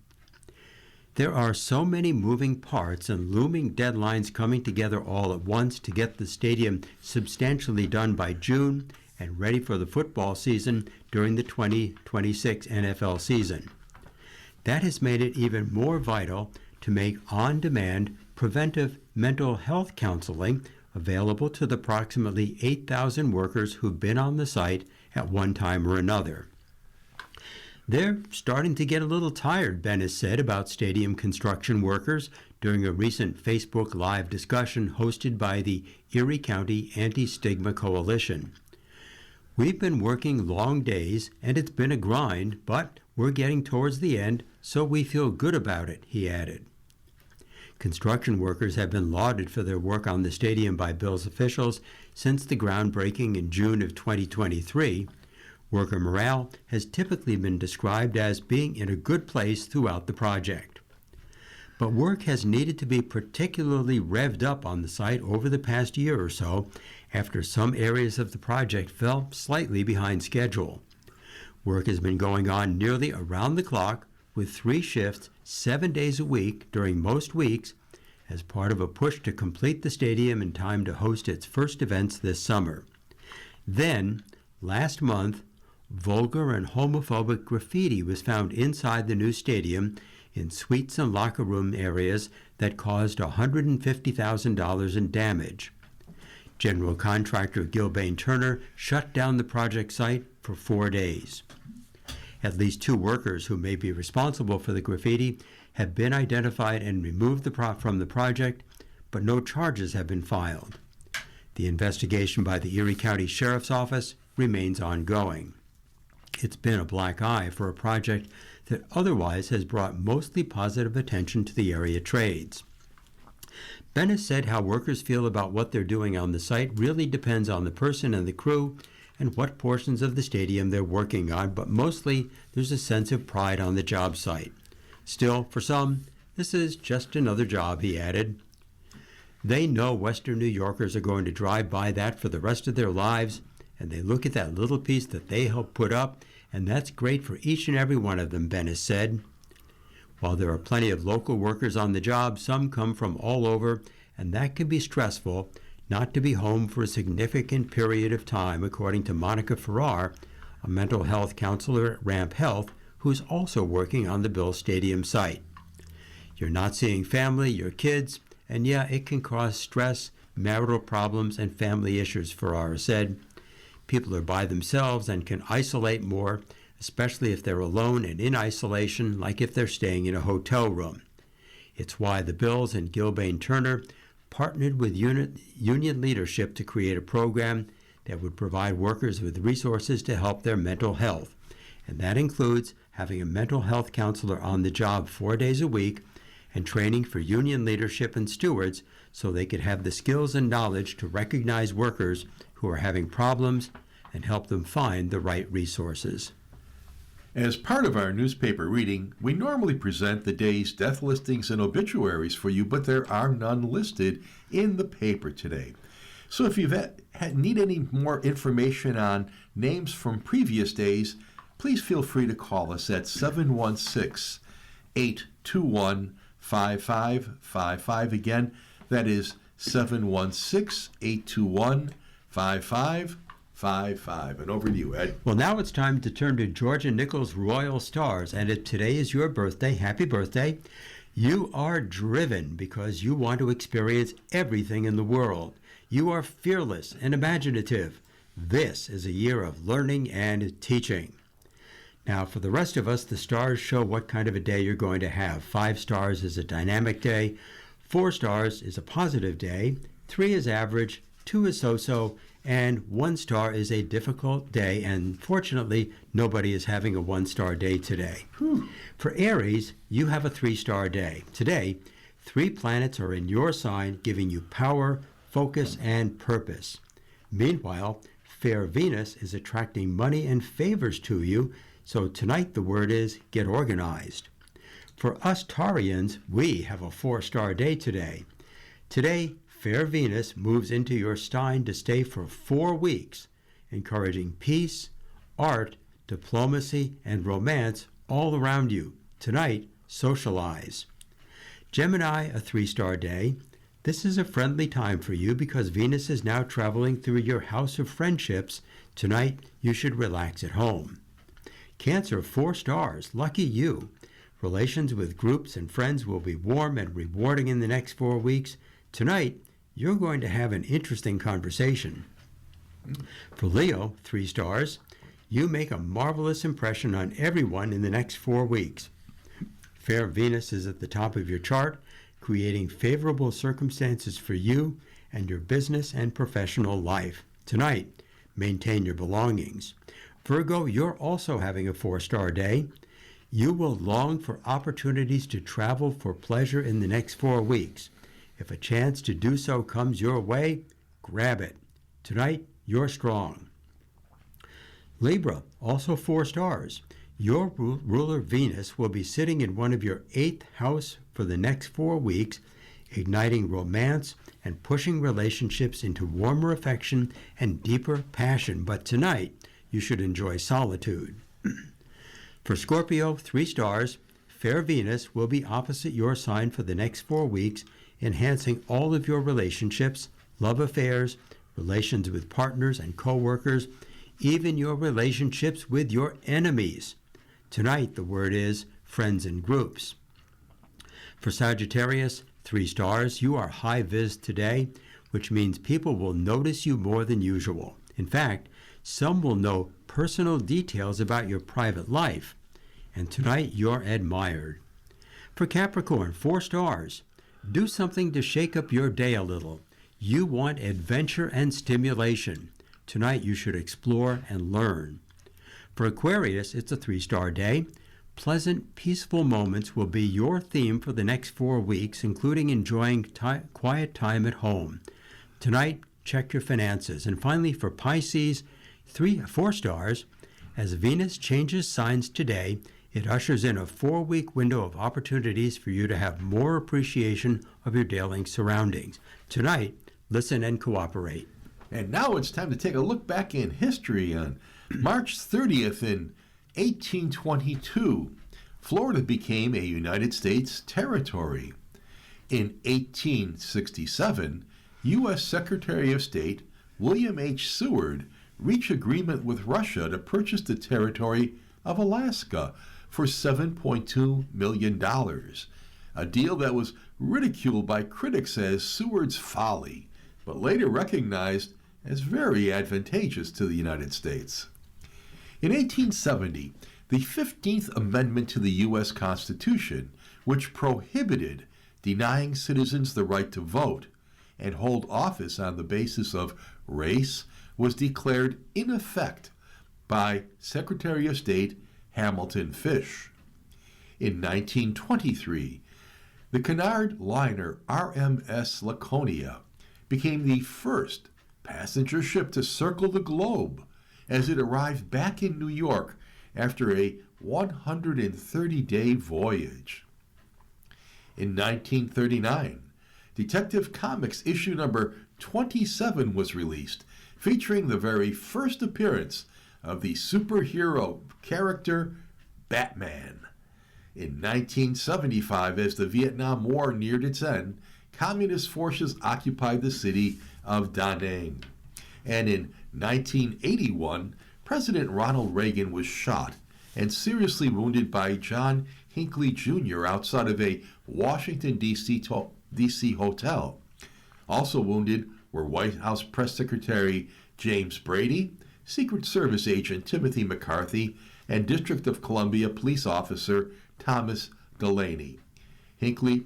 There are so many moving parts and looming deadlines coming together all at once to get the stadium substantially done by June and ready for the football season during the 2026 NFL season. That has made it even more vital to make on-demand preventive mental health counseling available to the approximately 8,000 workers who've been on the site at one time or another. They're starting to get a little tired, Bennis said about stadium construction workers during a recent Facebook Live discussion hosted by the Erie County Anti-Stigma Coalition. We've been working long days, and it's been a grind, but we're getting towards the end, so we feel good about it, he added. Construction workers have been lauded for their work on the stadium by Bills officials since the groundbreaking in June of 2023. Worker morale has typically been described as being in a good place throughout the project. But work has needed to be particularly revved up on the site over the past year or so, after some areas of the project fell slightly behind schedule. Work has been going on nearly around the clock, with 3 shifts, 7 days a week during most weeks, as part of a push to complete the stadium in time to host its first events this summer. Then, last month, vulgar and homophobic graffiti was found inside the new stadium in suites and locker room areas that caused $150,000 in damage. General contractor Gilbane Turner shut down the project site for 4 days. At least 2 workers who may be responsible for the graffiti have been identified and removed from the project, but no charges have been filed. The investigation by the Erie County Sheriff's Office remains ongoing. It's been a black eye for a project that otherwise has brought mostly positive attention to the area trades. Bennis said how workers feel about what they're doing on the site really depends on the person and the crew and what portions of the stadium they're working on, but mostly there's a sense of pride on the job site. Still, for some, this is just another job, he added. They know Western New Yorkers are going to drive by that for the rest of their lives, and they look at that little piece that they helped put up, and that's great for each and every one of them, Bennis said. While there are plenty of local workers on the job, some come from all over, and that can be stressful not to be home for a significant period of time, according to Monica Farrar, a mental health counselor at Ramp Health, who's also working on the Bill Stadium site. You're not seeing family, your kids, and yeah, it can cause stress, marital problems, and family issues, Farrar said. People are by themselves and can isolate more, especially if they're alone and in isolation, like if they're staying in a hotel room. It's why the Bills and Gilbane Turner partnered with union leadership to create a program that would provide workers with resources to help their mental health. And that includes having a mental health counselor on the job 4 days a week and training for union leadership and stewards so they could have the skills and knowledge to recognize workers who are having problems and help them find the right resources. As part of our newspaper reading, we normally present the day's death listings and obituaries for you, but there are none listed in the paper today. So if you need any more information on names from previous days, please feel free to call us at 716-821-5555. Again, that is 716-821-5555. And over to you, Ed. Well, now it's time to turn to Georgia Nichols Royal Stars. And if today is your birthday, happy birthday. You are driven because you want to experience everything in the world. You are fearless and imaginative. This is a year of learning and teaching. Now, for the rest of us, the stars show what kind of a day you're going to have. 5 stars is a dynamic day. 4 stars is a positive day. 3 is average. 2 is so-so. And 1 star is a difficult day. And fortunately, nobody is having a 1-star day today. For Aries, you have a 3-star day. Today, 3 planets are in your sign, giving you power, focus, and purpose. Meanwhile, fair Venus is attracting money and favors to you, so tonight the word is get organized. For us Taurians, we have a 4-star day today. Today, fair Venus moves into your sign to stay for 4 weeks, encouraging peace, art, diplomacy, and romance all around you. Tonight, socialize. Gemini, a 3-star day. This is a friendly time for you because Venus is now traveling through your house of friendships. Tonight, you should relax at home. Cancer, 4 stars. Lucky you. Relations with groups and friends will be warm and rewarding in the next 4 weeks. Tonight, you're going to have an interesting conversation. For Leo, 3 stars. You make a marvelous impression on everyone in the next 4 weeks. Fair Venus is at the top of your chart, creating favorable circumstances for you and your business and professional life. Tonight, maintain your belongings. Virgo, you're also having a 4-star day. You will long for opportunities to travel for pleasure in the next 4 weeks. If a chance to do so comes your way, grab it. Tonight, you're strong. Libra, also 4 stars. Your ruler Venus will be sitting in one of your 8th house for the next 4 weeks, igniting romance and pushing relationships into warmer affection and deeper passion. But tonight, you should enjoy solitude. For Scorpio, 3 stars. Fair Venus will be opposite your sign for the next 4 weeks, enhancing all of your relationships, love affairs, relations with partners and co-workers, even your relationships with your enemies. Tonight, the word is friends and groups. For Sagittarius, 3 stars. You are high vis today, which means people will notice you more than usual. In fact, some will know personal details about your private life. And tonight, you're admired. For Capricorn, 4 stars. Do something to shake up your day a little. You want adventure and stimulation. Tonight you should explore and learn. For Aquarius, it's a 3-star day. Pleasant, peaceful moments will be your theme for the next 4 weeks, including enjoying quiet time at home. Tonight, check your finances. And finally, for Pisces, 4 stars. As Venus changes signs today, it ushers in a 4-week window of opportunities for you to have more appreciation of your daily surroundings. Tonight, listen and cooperate. And now it's time to take a look back in history. On March 30th in 1822, Florida became a United States territory. In 1867, U.S. Secretary of State William H. Seward reached agreement with Russia to purchase the territory of Alaska for $7.2 million, a deal that was ridiculed by critics as Seward's folly, but later recognized as very advantageous to the United States. In 1870, the 15th Amendment to the U.S. Constitution, which prohibited denying citizens the right to vote and hold office on the basis of race, was declared in effect by Secretary of State Hamilton Fish. In 1923, the Cunard liner RMS Laconia became the first passenger ship to circle the globe as it arrived back in New York after a 130-day voyage. In 1939, Detective Comics issue number 27 was released, featuring the very first appearance of the superhero character Batman. In 1975, as the Vietnam War neared its end, communist forces occupied the city of Da Nang. And in 1981, President Ronald Reagan was shot and seriously wounded by John Hinckley Jr. outside of a Washington, D.C. hotel. Also wounded were White House Press Secretary James Brady, Secret Service agent Timothy McCarthy, and District of Columbia police officer Thomas Delaney. Hinckley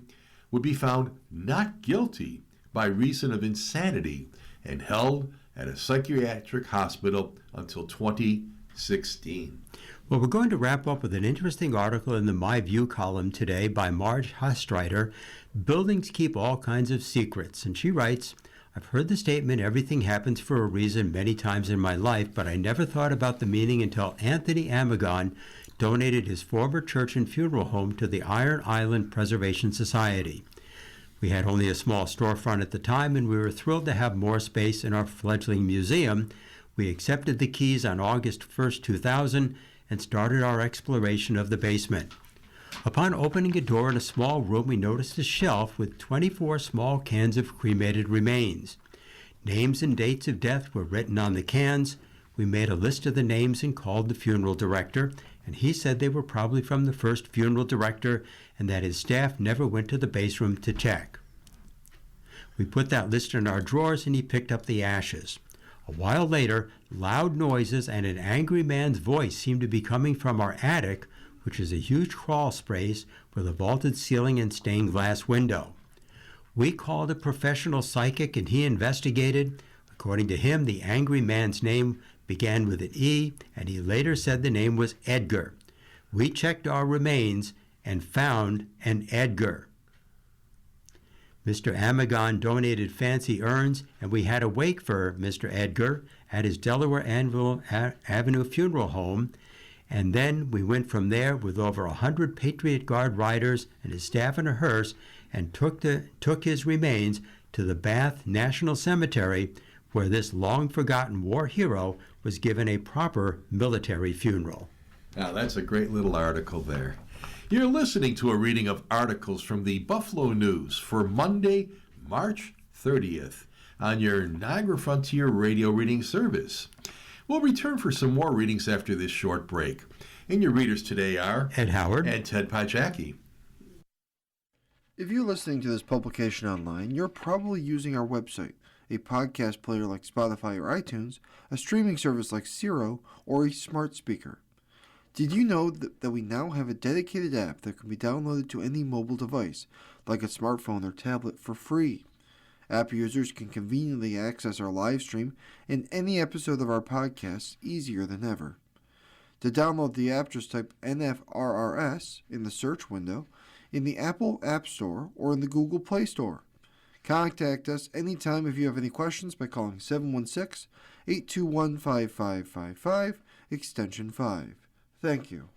would be found not guilty by reason of insanity and held at a psychiatric hospital until 2016. Well, we're going to wrap up with an interesting article in the My View column today by Marge Hastreiter. Buildings keep all kinds of secrets. And she writes, I've heard the statement, everything happens for a reason, many times in my life, but I never thought about the meaning until Anthony Amagon donated his former church and funeral home to the Iron Island Preservation Society. We had only a small storefront at the time, and we were thrilled to have more space in our fledgling museum. We accepted the keys on August 1st, 2000, and started our exploration of the basement. Upon opening a door in a small room, we noticed a shelf with 24 small cans of cremated remains. Names and dates of death were written on the cans. We made a list of the names and called the funeral director, and he said they were probably from the first funeral director and that his staff never went to the base room to check. We put that list in our drawers, and he picked up the ashes. A while later, loud noises and an angry man's voice seemed to be coming from our attic, which is a huge crawl space with a vaulted ceiling and stained glass window. We called a professional psychic, and he investigated. According to him, the angry man's name began with an E, and he later said the name was Edgar. We checked our remains and found an Edgar. Mr. Amagon donated fancy urns, and we had a wake for Mr. Edgar at his Delaware Avenue funeral home. And then we went from there with over 100 Patriot Guard riders and his staff in a hearse and took his remains to the Bath National Cemetery, where this long-forgotten war hero was given a proper military funeral. Now, that's a great little article there. You're listening to a reading of articles from the Buffalo News for Monday, March 30th on your Niagara Frontier Radio Reading Service. We'll return for some more readings after this short break. And your readers today are Ed Howard and Ted Pajacki. If you're listening to this publication online, you're probably using our website, a podcast player like Spotify or iTunes, a streaming service like Siro, or a smart speaker. Did you know that we now have a dedicated app that can be downloaded to any mobile device, like a smartphone or tablet, for free? App users can conveniently access our live stream and any episode of our podcast easier than ever. To download the app, just type NFRRS in the search window in the Apple App Store or in the Google Play Store. Contact us anytime if you have any questions by calling 716-821-5555, extension 5. Thank you.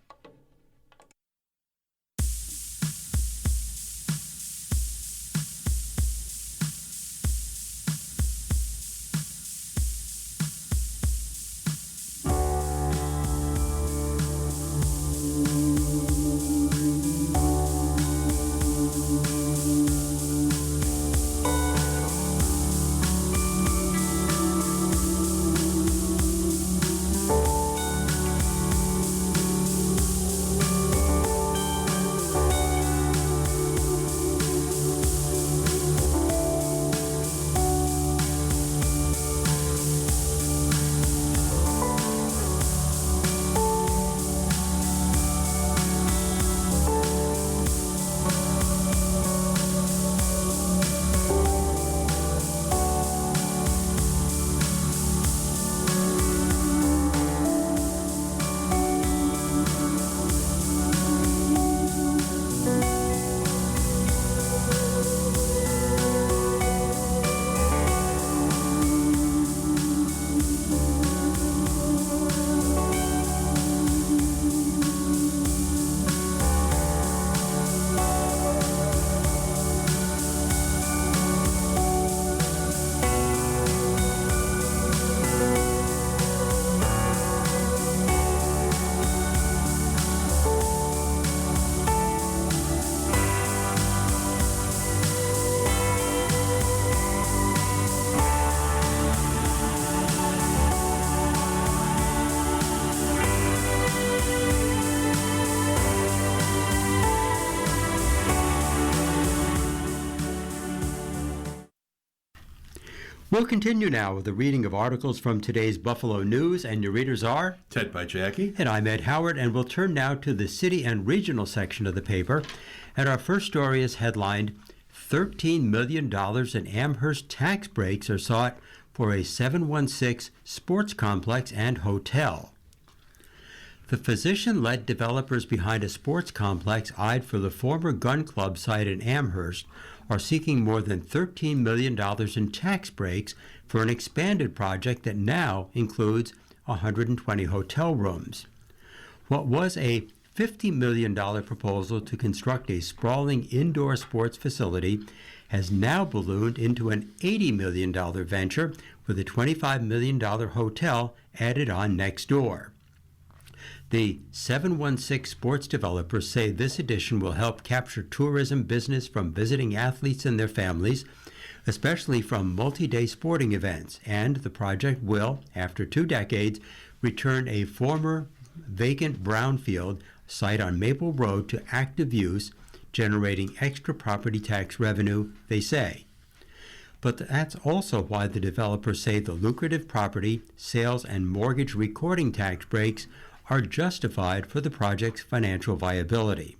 We'll continue now with the reading of articles from today's Buffalo News, and your readers are Ted by Jackie. And I'm Ed Howard, and we'll turn now to the city and regional section of the paper. And our first story is headlined, $13 million in Amherst tax breaks are sought for a 716 sports complex and hotel. The physician-led developers behind a sports complex eyed for the former gun club site in Amherst are seeking more than $13 million in tax breaks for an expanded project that now includes 120 hotel rooms. What was a $50 million proposal to construct a sprawling indoor sports facility has now ballooned into an $80 million venture with a $25 million hotel added on next door. The 716 sports developers say this addition will help capture tourism business from visiting athletes and their families, especially from multi-day sporting events, and the project will, after 2 decades, return a former vacant brownfield site on Maple Road to active use, generating extra property tax revenue, they say. But that's also why the developers say the lucrative property, sales, and mortgage recording tax breaks are justified for the project's financial viability.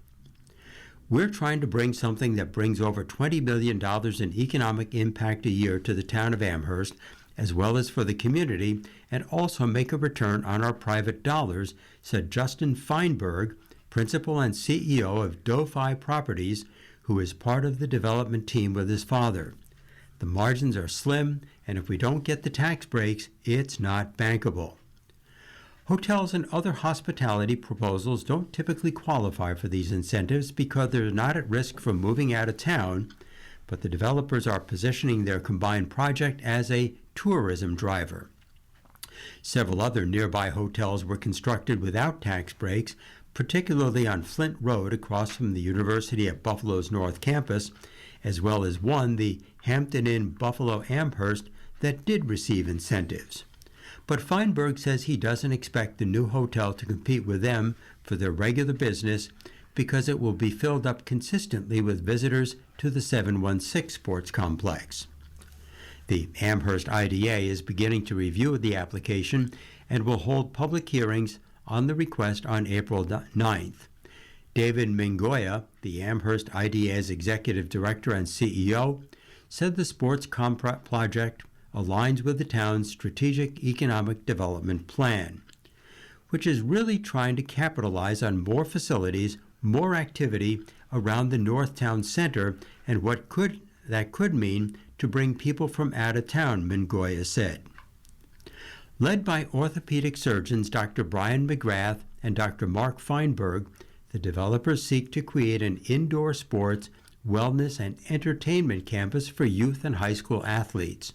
We're trying to bring something that brings over $20 million in economic impact a year to the town of Amherst, as well as for the community, and also make a return on our private dollars, said Justin Feinberg, principal and CEO of Do-Fi Properties, who is part of the development team with his father. The margins are slim, and if we don't get the tax breaks, it's not bankable. Hotels and other hospitality proposals don't typically qualify for these incentives because they're not at risk from moving out of town, but the developers are positioning their combined project as a tourism driver. Several other nearby hotels were constructed without tax breaks, particularly on Flint Road across from the University at Buffalo's North Campus, as well as one, the Hampton Inn Buffalo Amherst, that did receive incentives. But Feinberg says he doesn't expect the new hotel to compete with them for their regular business because it will be filled up consistently with visitors to the 716 sports complex. The Amherst IDA is beginning to review the application and will hold public hearings on the request on April 9th. David Mingoya, the Amherst IDA's executive director and CEO, said the sports project aligns with the town's strategic economic development plan, which is really trying to capitalize on more facilities, more activity around the North Town Center, and what that could mean to bring people from out of town, Mingoya said. Led by orthopedic surgeons Dr. Brian McGrath and Dr. Mark Feinberg, the developers seek to create an indoor sports, wellness, and entertainment campus for youth and high school athletes.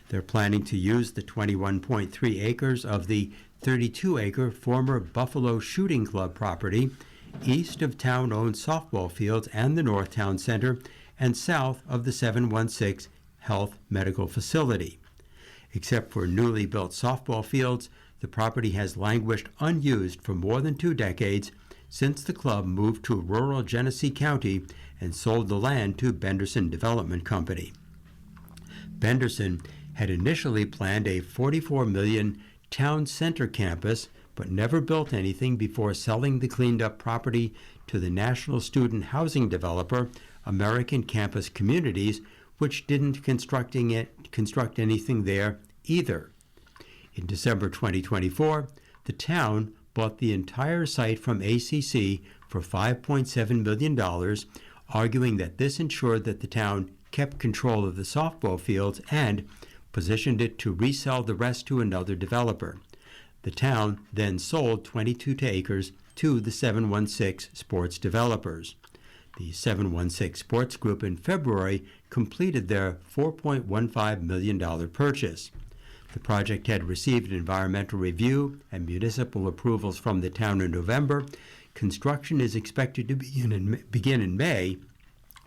They're planning to use the 21.3 acres of the 32-acre former Buffalo Shooting Club property east of town-owned softball fields and the North Town Center and south of the 716 Health Medical Facility. Except for newly built softball fields, the property has languished unused for more than 2 decades since the club moved to rural Genesee County and sold the land to Benderson Development Company. Benderson had initially planned a $44 million town center campus, but never built anything before selling the cleaned-up property to the national student housing developer, American Campus Communities, which didn't construct anything there either. In December 2024, the town bought the entire site from ACC for $5.7 million, arguing that this ensured that the town kept control of the softball fields and positioned it to resell the rest to another developer. The town then sold 22 acres to the 716 Sports developers. The 716 Sports Group in February completed their $4.15 million purchase. The project had received environmental review and municipal approvals from the town in November. Construction is expected to begin in May,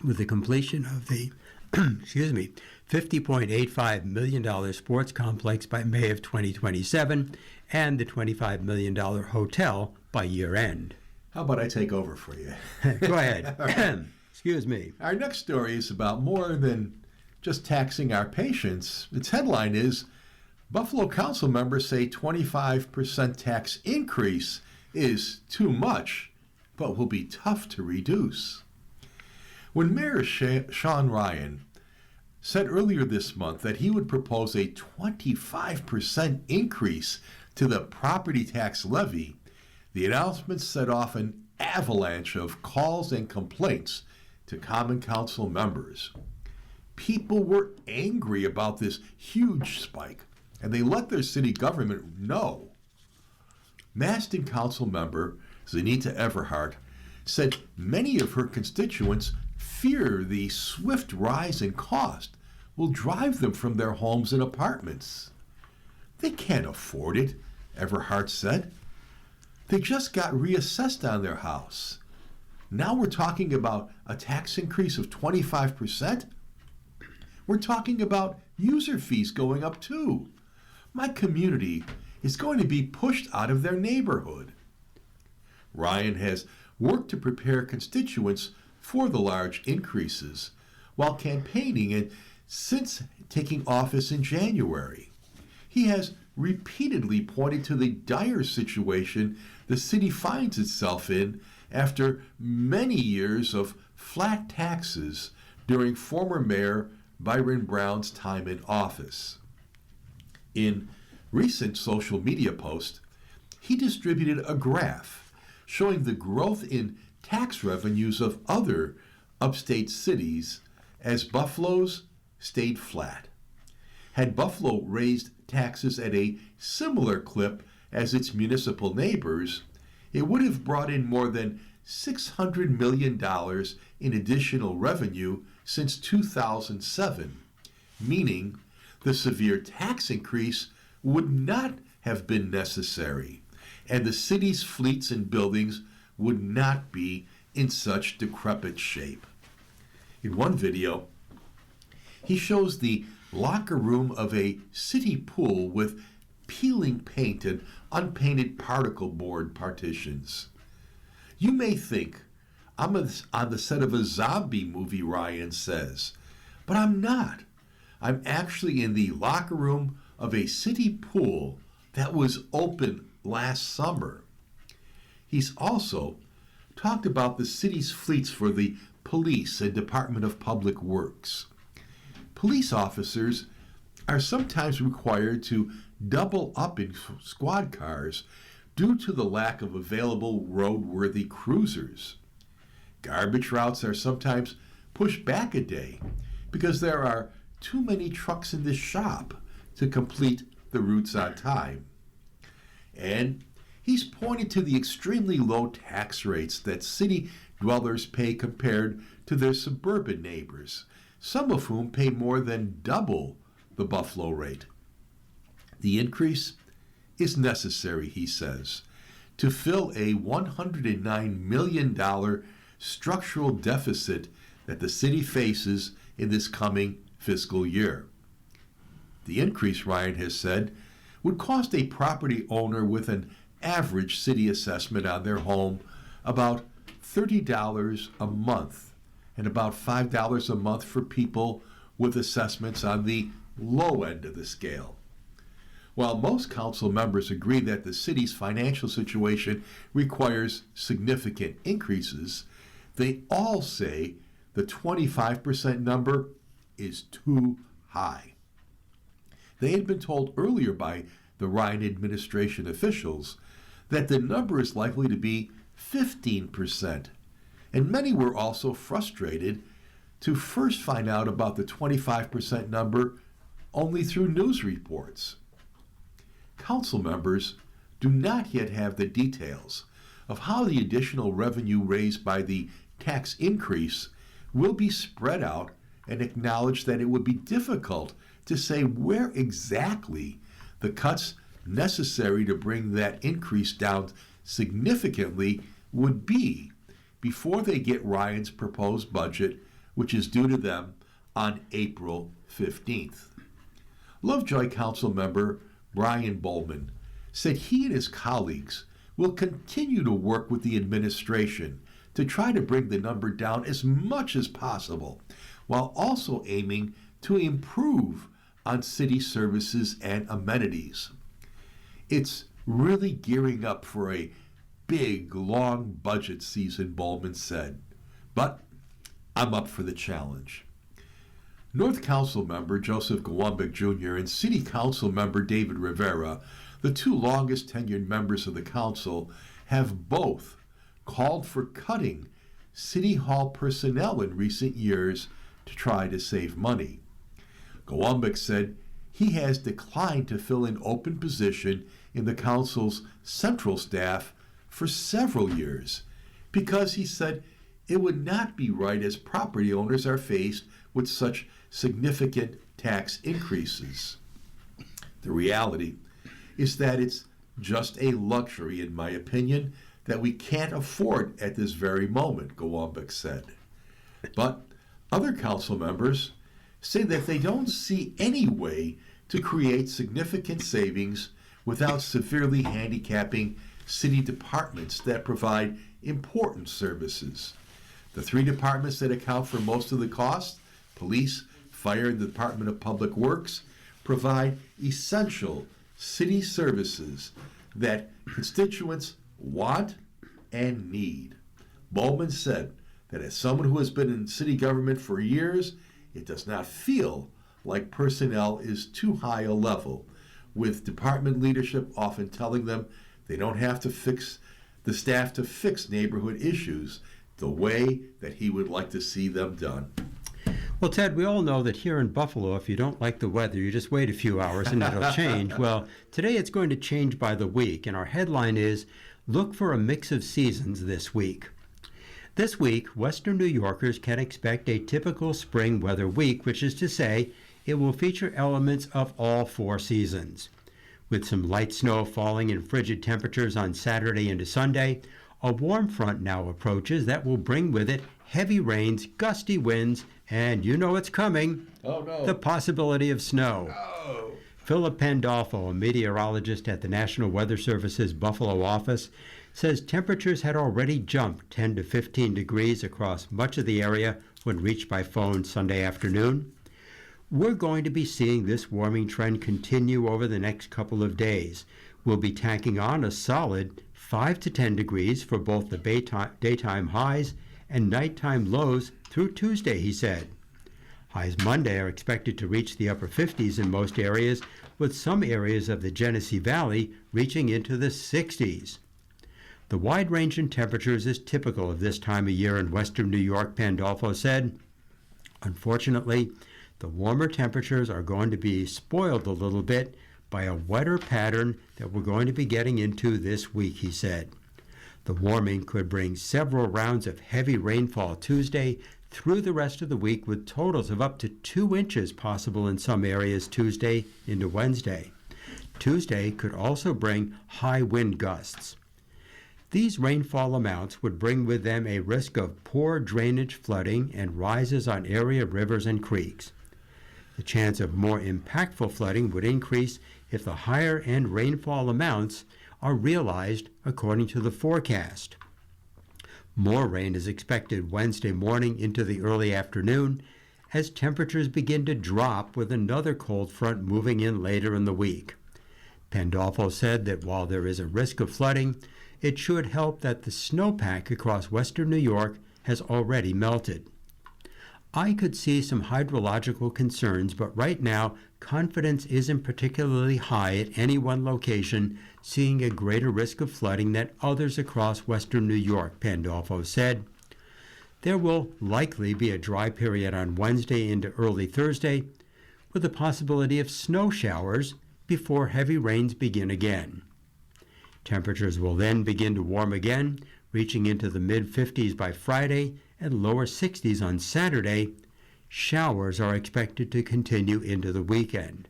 with the completion of the $50.85 million sports complex by May of 2027 and the $25 million hotel by year end. How about I take over for you? Go ahead. Excuse me. Our next story is about more than just taxing our patients. Its headline is, Buffalo council members say 25% tax increase is too much, but will be tough to reduce. When Mayor Sean Ryan said earlier this month that he would propose a 25% increase to the property tax levy, the announcement set off an avalanche of calls and complaints to Common Council members. People were angry about this huge spike, and they let their city government know. Maston Council member Zanita Everhart said many of her constituents fear the swift rise in cost will drive them from their homes and apartments. They can't afford it, Everhart said. They just got reassessed on their house. Now we're talking about a tax increase of 25%? We're talking about user fees going up too. My community is going to be pushed out of their neighborhood. Ryan has worked to prepare constituents for the large increases while campaigning and since taking office in January. He has repeatedly pointed to the dire situation the city finds itself in after many years of flat taxes during former Mayor Byron Brown's time in office. In recent social media post, he distributed a graph showing the growth in tax revenues of other upstate cities as Buffalo's stayed flat. Had Buffalo raised taxes at a similar clip as its municipal neighbors, it would have brought in more than $600 million in additional revenue since 2007, meaning the severe tax increase would not have been necessary, and the city's fleets and buildings would not be in such decrepit shape. In one video, he shows the locker room of a city pool with peeling paint and unpainted particle board partitions. You may think I'm on the set of a zombie movie, Ryan says, but I'm not. I'm actually in the locker room of a city pool that was open last summer. He's also talked about the city's fleets for the police and Department of Public Works. Police officers are sometimes required to double up in squad cars due to the lack of available roadworthy cruisers. Garbage routes are sometimes pushed back a day because there are too many trucks in the shop to complete the routes on time. And he's pointed to the extremely low tax rates that city dwellers pay compared to their suburban neighbors, some of whom pay more than double the Buffalo rate. The increase is necessary, he says, to fill a $109 million structural deficit that the city faces in this coming fiscal year. The increase, Ryan has said, would cost a property owner with an average city assessment on their home about $30 a month and about $5 a month for people with assessments on the low end of the scale. While most council members agree that the city's financial situation requires significant increases, they all say the 25% number is too high. They had been told earlier by the Ryan administration officials that the number is likely to be 15%, and many were also frustrated to first find out about the 25% number only through news reports. Council members do not yet have the details of how the additional revenue raised by the tax increase will be spread out and acknowledge that it would be difficult to say where exactly the cuts necessary to bring that increase down significantly would be before they get Ryan's proposed budget, which is due to them on April 15th. Lovejoy Council member Brian Bowman said he and his colleagues will continue to work with the administration to try to bring the number down as much as possible, while also aiming to improve on city services and amenities. It's really gearing up for a big, long budget season, Bowman said. But I'm up for the challenge. North Council member Joseph Gołąbek Jr. and City Council member David Rivera, the two longest tenured members of the council, have both called for cutting City Hall personnel in recent years to try to save money. Gołąbek said he has declined to fill an open position in the council's central staff for several years because he said it would not be right as property owners are faced with such significant tax increases. The reality is that it's just a luxury, in my opinion, that we can't afford at this very moment, Gołąbek said. But other council members say that they don't see any way to create significant savings without severely handicapping city departments that provide important services. The three departments that account for most of the cost, police, fire, and the Department of Public Works, provide essential city services that constituents want and need. Bowman said that as someone who has been in city government for years, it does not feel like personnel is too high a level, with department leadership often telling them they don't have to fix the staff to fix neighborhood issues the way that he would like to see them done. Well, Ted, we all know that here in Buffalo, if you don't like the weather, you just wait a few hours and it'll change. Well, today it's going to change by the week, and our headline is, Look for a Mix of Seasons this week. This week, Western New Yorkers can expect a typical spring weather week, which is to say, it will feature elements of all four seasons. With some light snow falling and frigid temperatures on Saturday into Sunday, a warm front now approaches that will bring with it heavy rains, gusty winds, and you know it's coming, the possibility of snow. Philip Pandolfo, a meteorologist at the National Weather Service's Buffalo office, says temperatures had already jumped 10 to 15 degrees across much of the area when reached by phone Sunday afternoon. We're going to be seeing this warming trend continue over the next couple of days. We'll be tacking on a solid 5 to 10 degrees for both the daytime highs and nighttime lows through Tuesday, he said. Highs Monday are expected to reach the upper 50s in most areas, with some areas of the Genesee Valley reaching into the 60s. The wide range in temperatures is typical of this time of year in western New York, Pandolfo said. Unfortunately, the warmer temperatures are going to be spoiled a little bit by a wetter pattern that we're going to be getting into this week, he said. The warming could bring several rounds of heavy rainfall Tuesday through the rest of the week, with totals of up to 2 inches possible in some areas Tuesday into Wednesday. Tuesday could also bring high wind gusts. These rainfall amounts would bring with them a risk of poor drainage, flooding, and rises on area rivers and creeks. The chance of more impactful flooding would increase if the higher end rainfall amounts are realized according to the forecast. More rain is expected Wednesday morning into the early afternoon as temperatures begin to drop, with another cold front moving in later in the week. Pandolfo said that while there is a risk of flooding, it should help that the snowpack across western New York has already melted. I could see some hydrological concerns, but right now confidence isn't particularly high at any one location, seeing a greater risk of flooding than others across western New York, Pandolfo said. There will likely be a dry period on Wednesday into early Thursday, with the possibility of snow showers before heavy rains begin again. Temperatures will then begin to warm again, reaching into the mid-50s by Friday and lower 60s on Saturday. Showers are expected to continue into the weekend.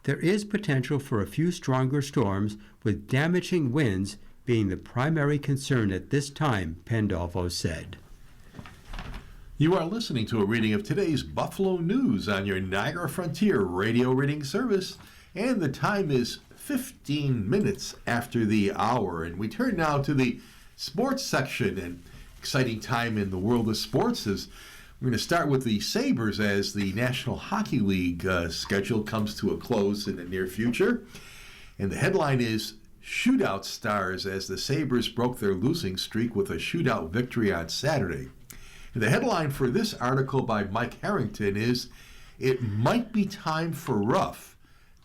There is potential for a few stronger storms, with damaging winds being the primary concern at this time, Pandolfo said. You are listening to a reading of today's Buffalo News on your Niagara Frontier radio reading service, and the time is 15 minutes after the hour, and we turn now to the sports section. And exciting time in the world of sports as We're going to start with the Sabres as the National Hockey League schedule comes to a close in the near future. And the headline is Shootout Stars as the Sabres broke their losing streak with a shootout victory on Saturday. And the headline for this article by Mike Harrington is It Might Be Time for Ruff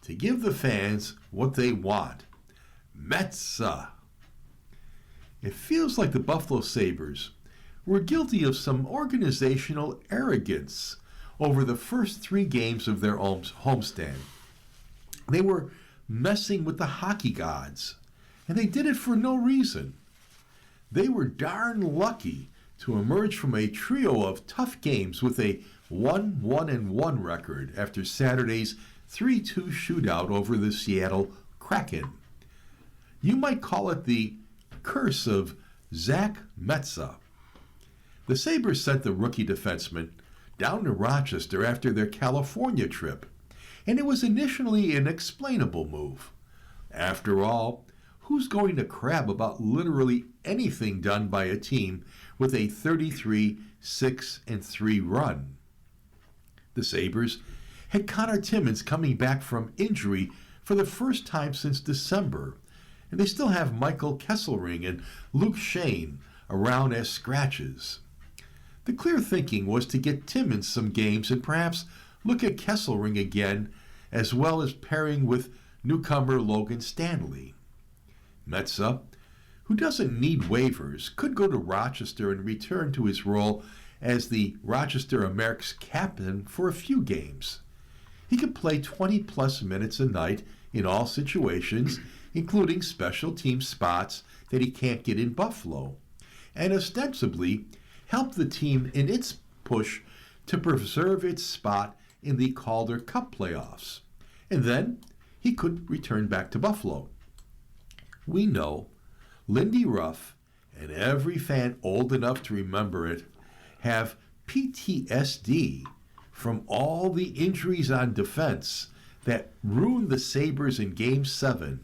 to Give the Fans What They Want. Metsä. It feels like the Buffalo Sabres were guilty of some organizational arrogance over the first 3 games of their homestand. They were messing with the hockey gods, and they did it for no reason. They were darn lucky to emerge from a trio of tough games with a 1-1-1 record after Saturday's 3-2 shootout over the Seattle Kraken. You might call it the curse of Zach Metsä. The Sabres sent the rookie defenseman down to Rochester after their California trip, and it was initially an explainable move. After all, who's going to crab about literally anything done by a team with a 33-6-3 run? The Sabres had Connor Timmins coming back from injury for the first time since December, and they still have Michael Kesselring and Luke Shane around as scratches. The clear thinking was to get Timmins some games and perhaps look at Kesselring again, as well as pairing with newcomer Logan Stanley. Metsä, who doesn't need waivers, could go to Rochester and return to his role as the Rochester Americ's captain for a few games. He could play 20-plus minutes a night in all situations, including special team spots that he can't get in Buffalo, and ostensibly help the team in its push to preserve its spot in the Calder Cup playoffs. And then he could return back to Buffalo. We know Lindy Ruff, and every fan old enough to remember it, have PTSD from all the injuries on defense that ruined the Sabres in Game 7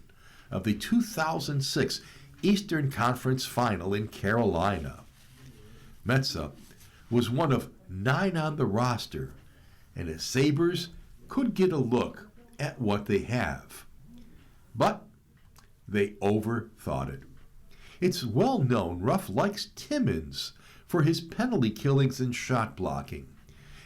of the 2006 Eastern Conference Final in Carolina. Metsä was one of 9 on the roster, and the Sabres could get a look at what they have. But they overthought it. It's well known Ruff likes Timmins for his penalty killings and shot blocking,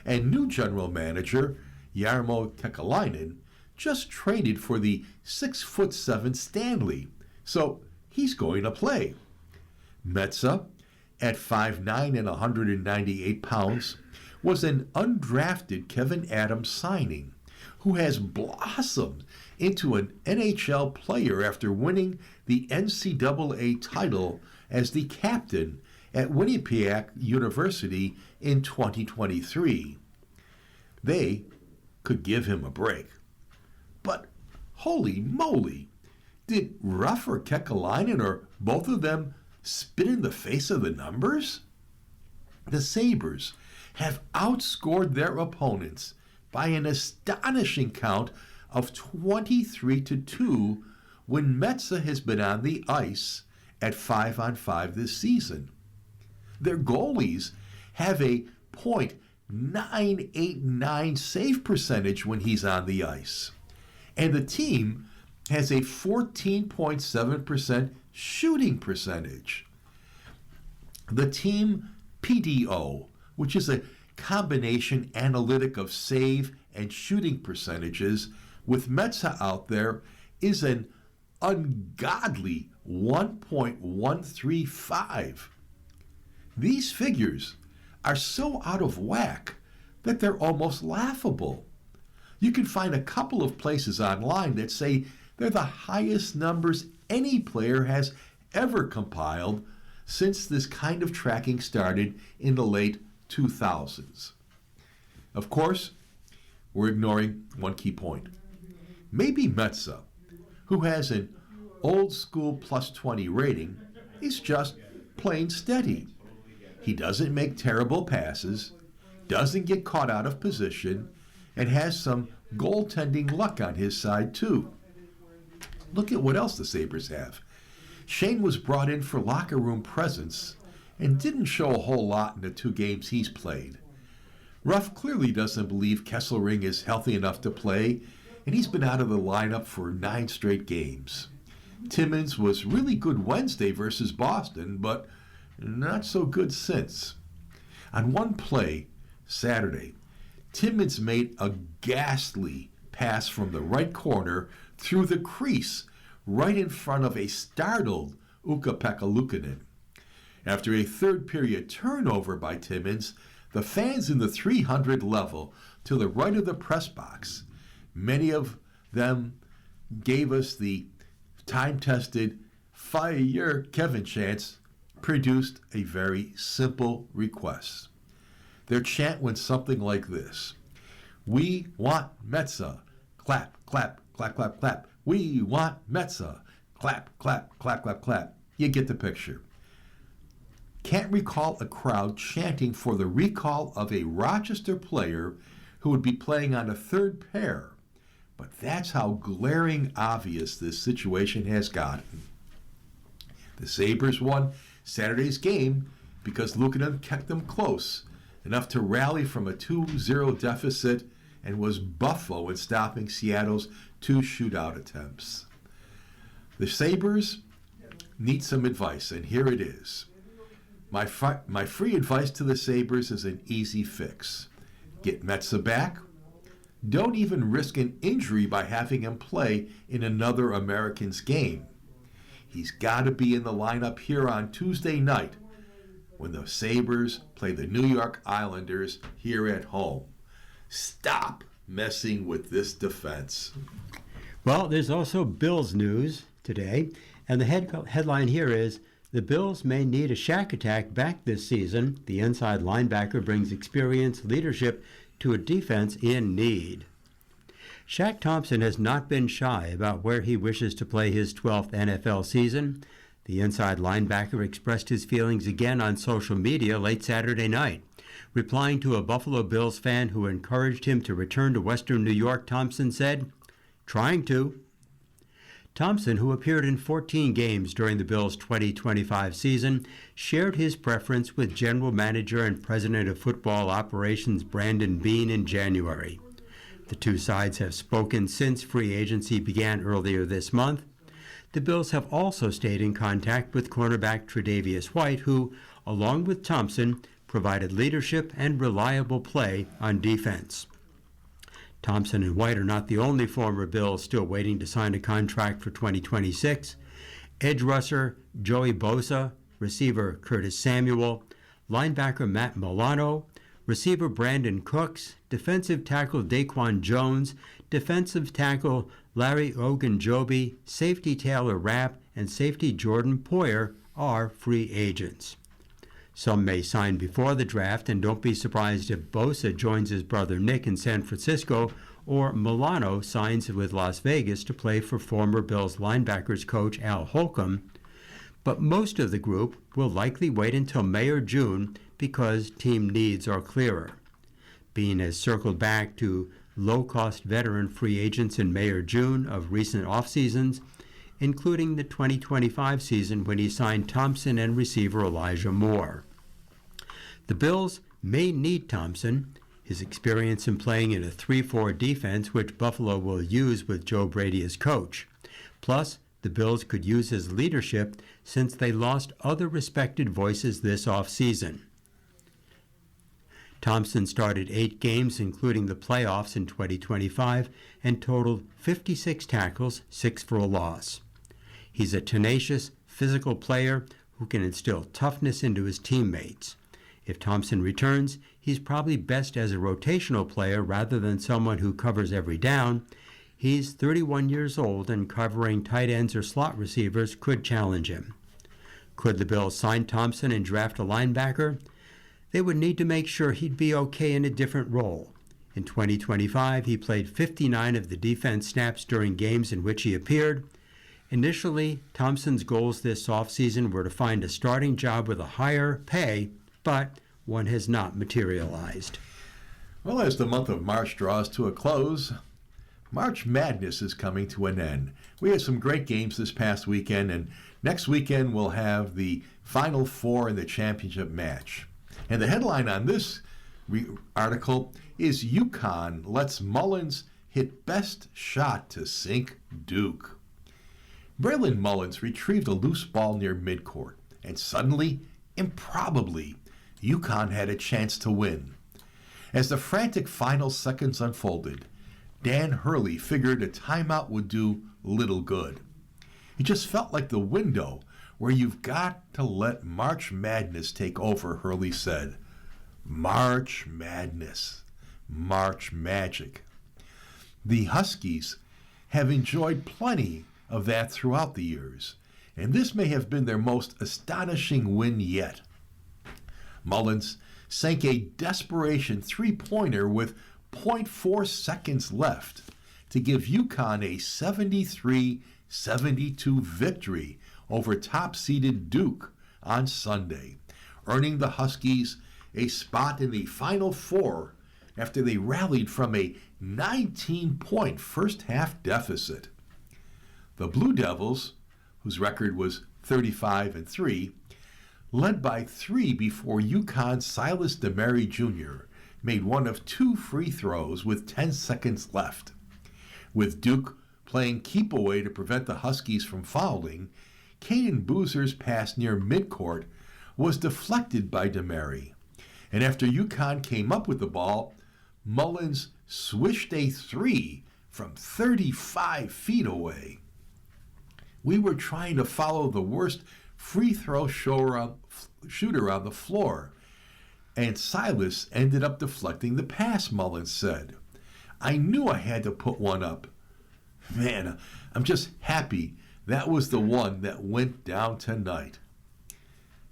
and new general manager Jarmo Kekalainen just traded for the 6'7" Stanley, so he's going to play. Metsä, at 5'9" and 198 pounds, was an undrafted Kevin Adams signing who has blossomed into an NHL player after winning the NCAA title as the captain at Winnipeg University in 2023. They could give him a break. But holy moly, did Ruff or Kekalainen or both of them spit in the face of the numbers? The Sabres have outscored their opponents by an astonishing count of 23-2 when Metsä has been on the ice at 5-on-5 this season. Their goalies have a .989 save percentage when he's on the ice, and the team has a 14.7% shooting percentage. The team PDO, which is a combination analytic of save and shooting percentages, with Metsä out there, is an ungodly 1.135. These figures are so out of whack that they're almost laughable. You can find a couple of places online that say they're the highest numbers any player has ever compiled since this kind of tracking started in the late 2000s. Of course, we're ignoring one key point. Maybe Metsä, who has an old school +20 rating, is just plain steady. He doesn't make terrible passes, doesn't get caught out of position, and has some goaltending luck on his side too. Look at what else the Sabres have. Shane was brought in for locker room presence and didn't show a whole lot in the 2 games he's played. Ruff clearly doesn't believe Kesselring is healthy enough to play, and he's been out of the lineup for 9 straight games. Timmins was really good Wednesday versus Boston, but not so good since. On one play, Saturday, Timmins made a ghastly pass from the right corner through the crease right in front of a startled Ukko-Pekka Luukkonen. After a third-period turnover by Timmins, the fans in the 300 level to the right of the press box, many of them gave us the time-tested "Fire Kevin" chants, produced a very simple request. Their chant went something like this: "We want Metsä, clap, clap, clap, clap, clap. We want Metsä, clap, clap, clap, clap, clap." You get the picture. Can't recall a crowd chanting for the recall of a Rochester player who would be playing on a third pair, but that's how glaring obvious this situation has gotten. The Sabres won Saturday's game because Luukkonen kept them close, enough to rally from a 2-0 deficit, and was Buffalo in stopping Seattle's 2 shootout attempts. The Sabres need some advice, and here it is. My free advice to the Sabres is an easy fix. Get Metsä back. Don't even risk an injury by having him play in another Americans game. He's got to be in the lineup here on Tuesday night when the Sabres play the New York Islanders here at home. Stop messing with this defense. Well, there's also Bills news today, and the headline here is, "The Bills may need a Shaq attack back this season. The inside linebacker brings experience, leadership to a defense in need." Shaq Thompson has not been shy about where he wishes to play his 12th NFL season. The inside linebacker expressed his feelings again on social media late Saturday night. Replying to a Buffalo Bills fan who encouraged him to return to Western New York, Thompson said, "Trying to." Thompson, who appeared in 14 games during the Bills' 2025 season, shared his preference with General Manager and President of Football Operations Brandon Beane in January. The two sides have spoken since free agency began earlier this month. The Bills have also stayed in contact with cornerback Tre'Davious White, who, along with Thompson, provided leadership and reliable play on defense. Thompson and White are not the only former Bills still waiting to sign a contract for 2026. Edge rusher Joey Bosa, receiver Curtis Samuel, linebacker Matt Milano, receiver Brandon Cooks, defensive tackle Daquan Jones, defensive tackle Larry Ogunjobi, safety Taylor Rapp, and safety Jordan Poyer are free agents. Some may sign before the draft, and don't be surprised if Bosa joins his brother Nick in San Francisco, or Milano signs with Las Vegas to play for former Bills linebackers coach Al Holcomb. But most of the group will likely wait until May or June because team needs are clearer. Beane has circled back to low-cost veteran free agents in May or June of recent off-seasons, including the 2025 season when he signed Thompson and receiver Elijah Moore. The Bills may need Thompson. His experience in playing in a 3-4 defense, which Buffalo will use with Joe Brady as coach. Plus, the Bills could use his leadership since they lost other respected voices this offseason. Thompson started 8 games, including the playoffs in 2025, and totaled 56 tackles, 6 for a loss. He's a tenacious, physical player who can instill toughness into his teammates. If Thompson returns, he's probably best as a rotational player rather than someone who covers every down. He's 31 years old, and covering tight ends or slot receivers could challenge him. Could the Bills sign Thompson and draft a linebacker? They would need to make sure he'd be okay in a different role. In 2025, he played 59 of the defense snaps during games in which he appeared. Initially, Thompson's goals this offseason were to find a starting job with a higher pay, but one has not materialized. Well, as the month of March draws to a close, March Madness is coming to an end. We had some great games this past weekend, and next weekend we'll have the Final Four in the championship match. And the headline on this article is UConn lets Mullins hit best shot to sink Duke. Braylon Mullins retrieved a loose ball near midcourt, and suddenly, improbably, UConn had a chance to win. As the frantic final seconds unfolded, Dan Hurley figured a timeout would do little good. It just felt like the window where you've got to let March Madness take over, Hurley said. March Madness. March Magic. The Huskies have enjoyed plenty of that throughout the years, and this may have been their most astonishing win yet. Mullins sank a desperation three-pointer with .4 seconds left to give UConn a 73-72 victory over top-seeded Duke on Sunday, earning the Huskies a spot in the Final Four after they rallied from a 19-point first-half deficit. The Blue Devils, whose record was 35-3, led by 3 before UConn's Silas DeMary Jr. made one of 2 free throws with 10 seconds left. With Duke playing keep away to prevent the Huskies from fouling, Caden Boozer's pass near midcourt was deflected by DeMary. And after UConn came up with the ball, Mullins swished a 3 from 35 feet away. We were trying to follow the worst free throw shooter on the floor, and Silas ended up deflecting the pass, Mullins said. I knew I had to put one up. Man, I'm just happy that was the one that went down tonight.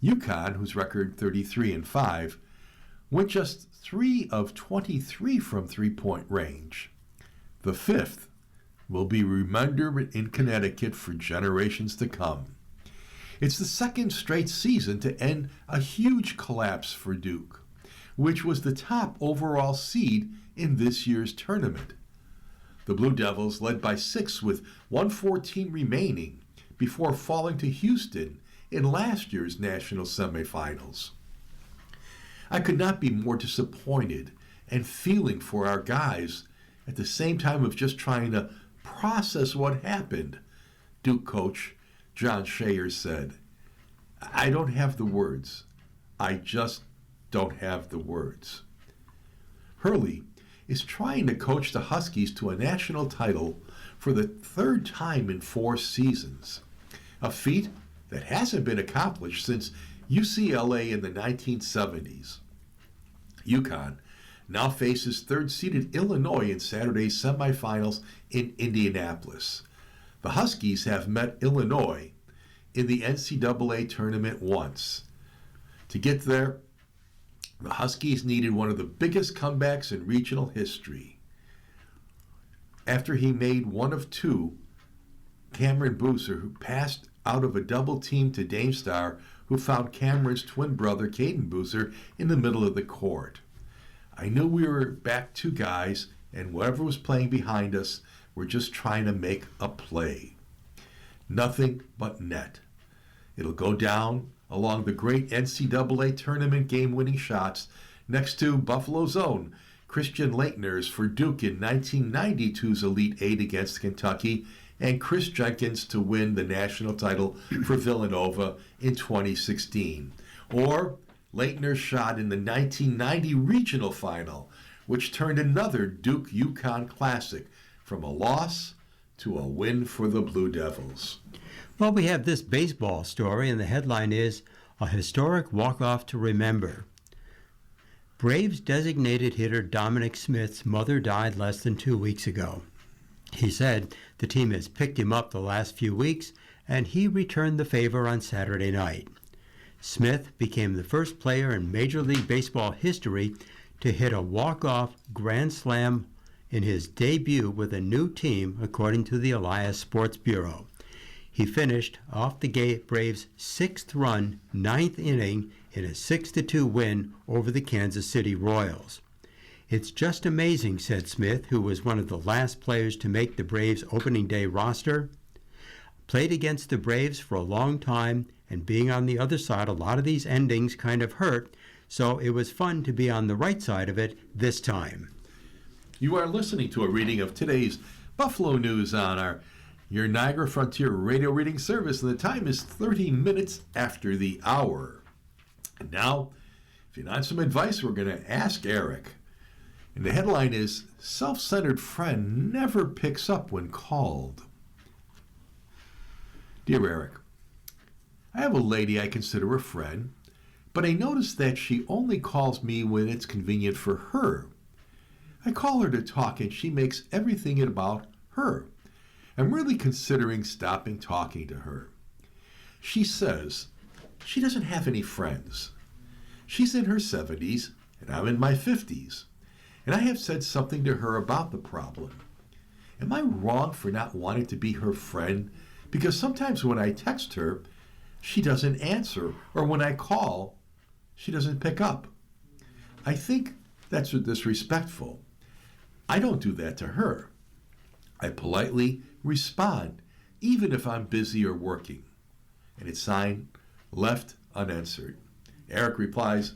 UConn, whose record 33-5, went just 3 of 23 from three-point range. The 5th will be remembered in Connecticut for generations to come. It's the second straight season to end a huge collapse for Duke, which was the top overall seed in this year's tournament. The Blue Devils led by 6 with 1:14 remaining before falling to Houston in last year's national semifinals. I could not be more disappointed and feeling for our guys at the same time of just trying to process what happened, Duke coach John Shayer said. I don't have the words. I just don't have the words. Hurley is trying to coach the Huskies to a national title for the 3rd time in 4 seasons, a feat that hasn't been accomplished since UCLA in the 1970s. UConn now faces 3rd-seeded Illinois in Saturday's semifinals in Indianapolis. The Huskies have met Illinois in the NCAA tournament once. To get there, the Huskies needed one of the biggest comebacks in regional history. After he made one of 2, Cameron Boozer, who passed out of a double team to Dame Star, who found Cameron's twin brother, Caden Boozer, in the middle of the court. I knew we were back 2 guys, and whoever was playing behind us were just trying to make a play. Nothing but net. It'll go down along the great NCAA tournament game-winning shots next to Buffalo's own Christian Laettner's for Duke in 1992's Elite Eight against Kentucky, and Chris Jenkins to win the national title for Villanova in 2016. Or Laettner's shot in the 1990 regional final, which turned another Duke-UConn classic from a loss to a win for the Blue Devils. Well, we have this baseball story, and the headline is, A Historic Walk-Off to Remember. Braves designated hitter Dominic Smith's mother died less than 2 weeks ago. He said the team has picked him up the last few weeks, and he returned the favor on Saturday night. Smith became the first player in Major League Baseball history to hit a walk-off grand slam in his debut with a new team, according to the Elias Sports Bureau. He finished off the Braves' 6th run, 9th inning in a 6-2 win over the Kansas City Royals. It's just amazing, said Smith, who was one of the last players to make the Braves' opening day roster. Played against the Braves for a long time, and being on the other side, a lot of these endings kind of hurt, so it was fun to be on the right side of it this time. You are listening to a reading of today's Buffalo News on your Niagara Frontier radio reading service, and the time is 30 minutes after the hour. And now, if you want some advice, we're going to ask Eric. And the headline is, Self-Centered Friend Never Picks Up When Called. Dear Eric, I have a lady I consider a friend, but I notice that she only calls me when it's convenient for her. I call her to talk and she makes everything about her. I'm really considering stopping talking to her. She says she doesn't have any friends. She's in her 70s and I'm in my 50s, and I have said something to her about the problem. Am I wrong for not wanting to be her friend? Because sometimes when I text her, she doesn't answer, or when I call, she doesn't pick up. I think that's disrespectful. I don't do that to her. I politely respond, even if I'm busy or working. And it's signed, Left Unanswered. Eric replies,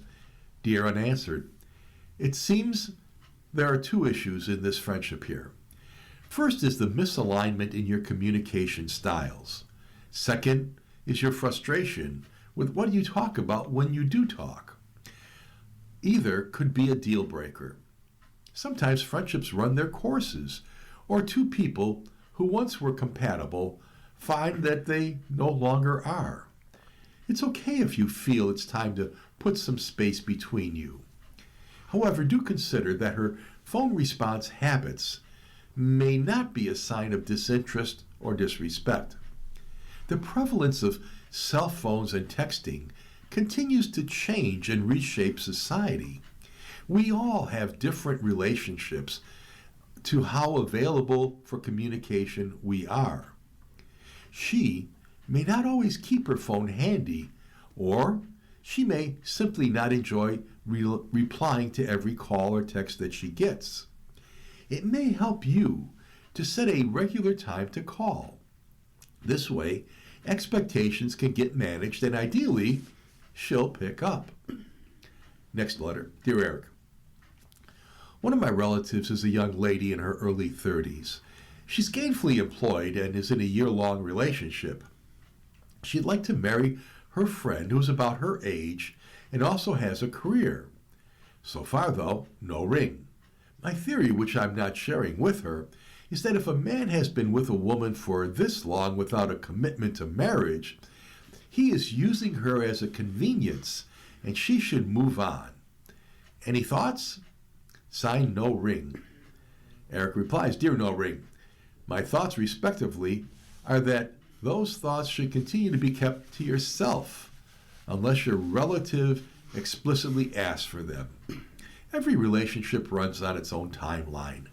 Dear Unanswered, it seems there are two issues in this friendship here. First is the misalignment in your communication styles. Second is your frustration with what you talk about when you do talk. Either could be a deal breaker. Sometimes friendships run their courses, or two people who once were compatible find that they no longer are. It's okay if you feel it's time to put some space between you. However, do consider that her phone response habits may not be a sign of disinterest or disrespect. The prevalence of cell phones and texting continues to change and reshape society. We all have different relationships to how available for communication we are. She may not always keep her phone handy, or she may simply not enjoy replying to every call or text that she gets. It may help you to set a regular time to call. This way, expectations can get managed, and ideally, she'll pick up. Next letter. Dear Eric, one of my relatives is a young lady in her early 30s. She's gainfully employed and is in a year-long relationship. She'd like to marry her friend who's about her age and also has a career. So far, though, no ring. My theory, which I'm not sharing with her, is that if a man has been with a woman for this long without a commitment to marriage, he is using her as a convenience, and she should move on. Any thoughts? Signed, No Ring. Eric replies, Dear No Ring, my thoughts respectively are that those thoughts should continue to be kept to yourself unless your relative explicitly asks for them. Every relationship runs on its own timeline.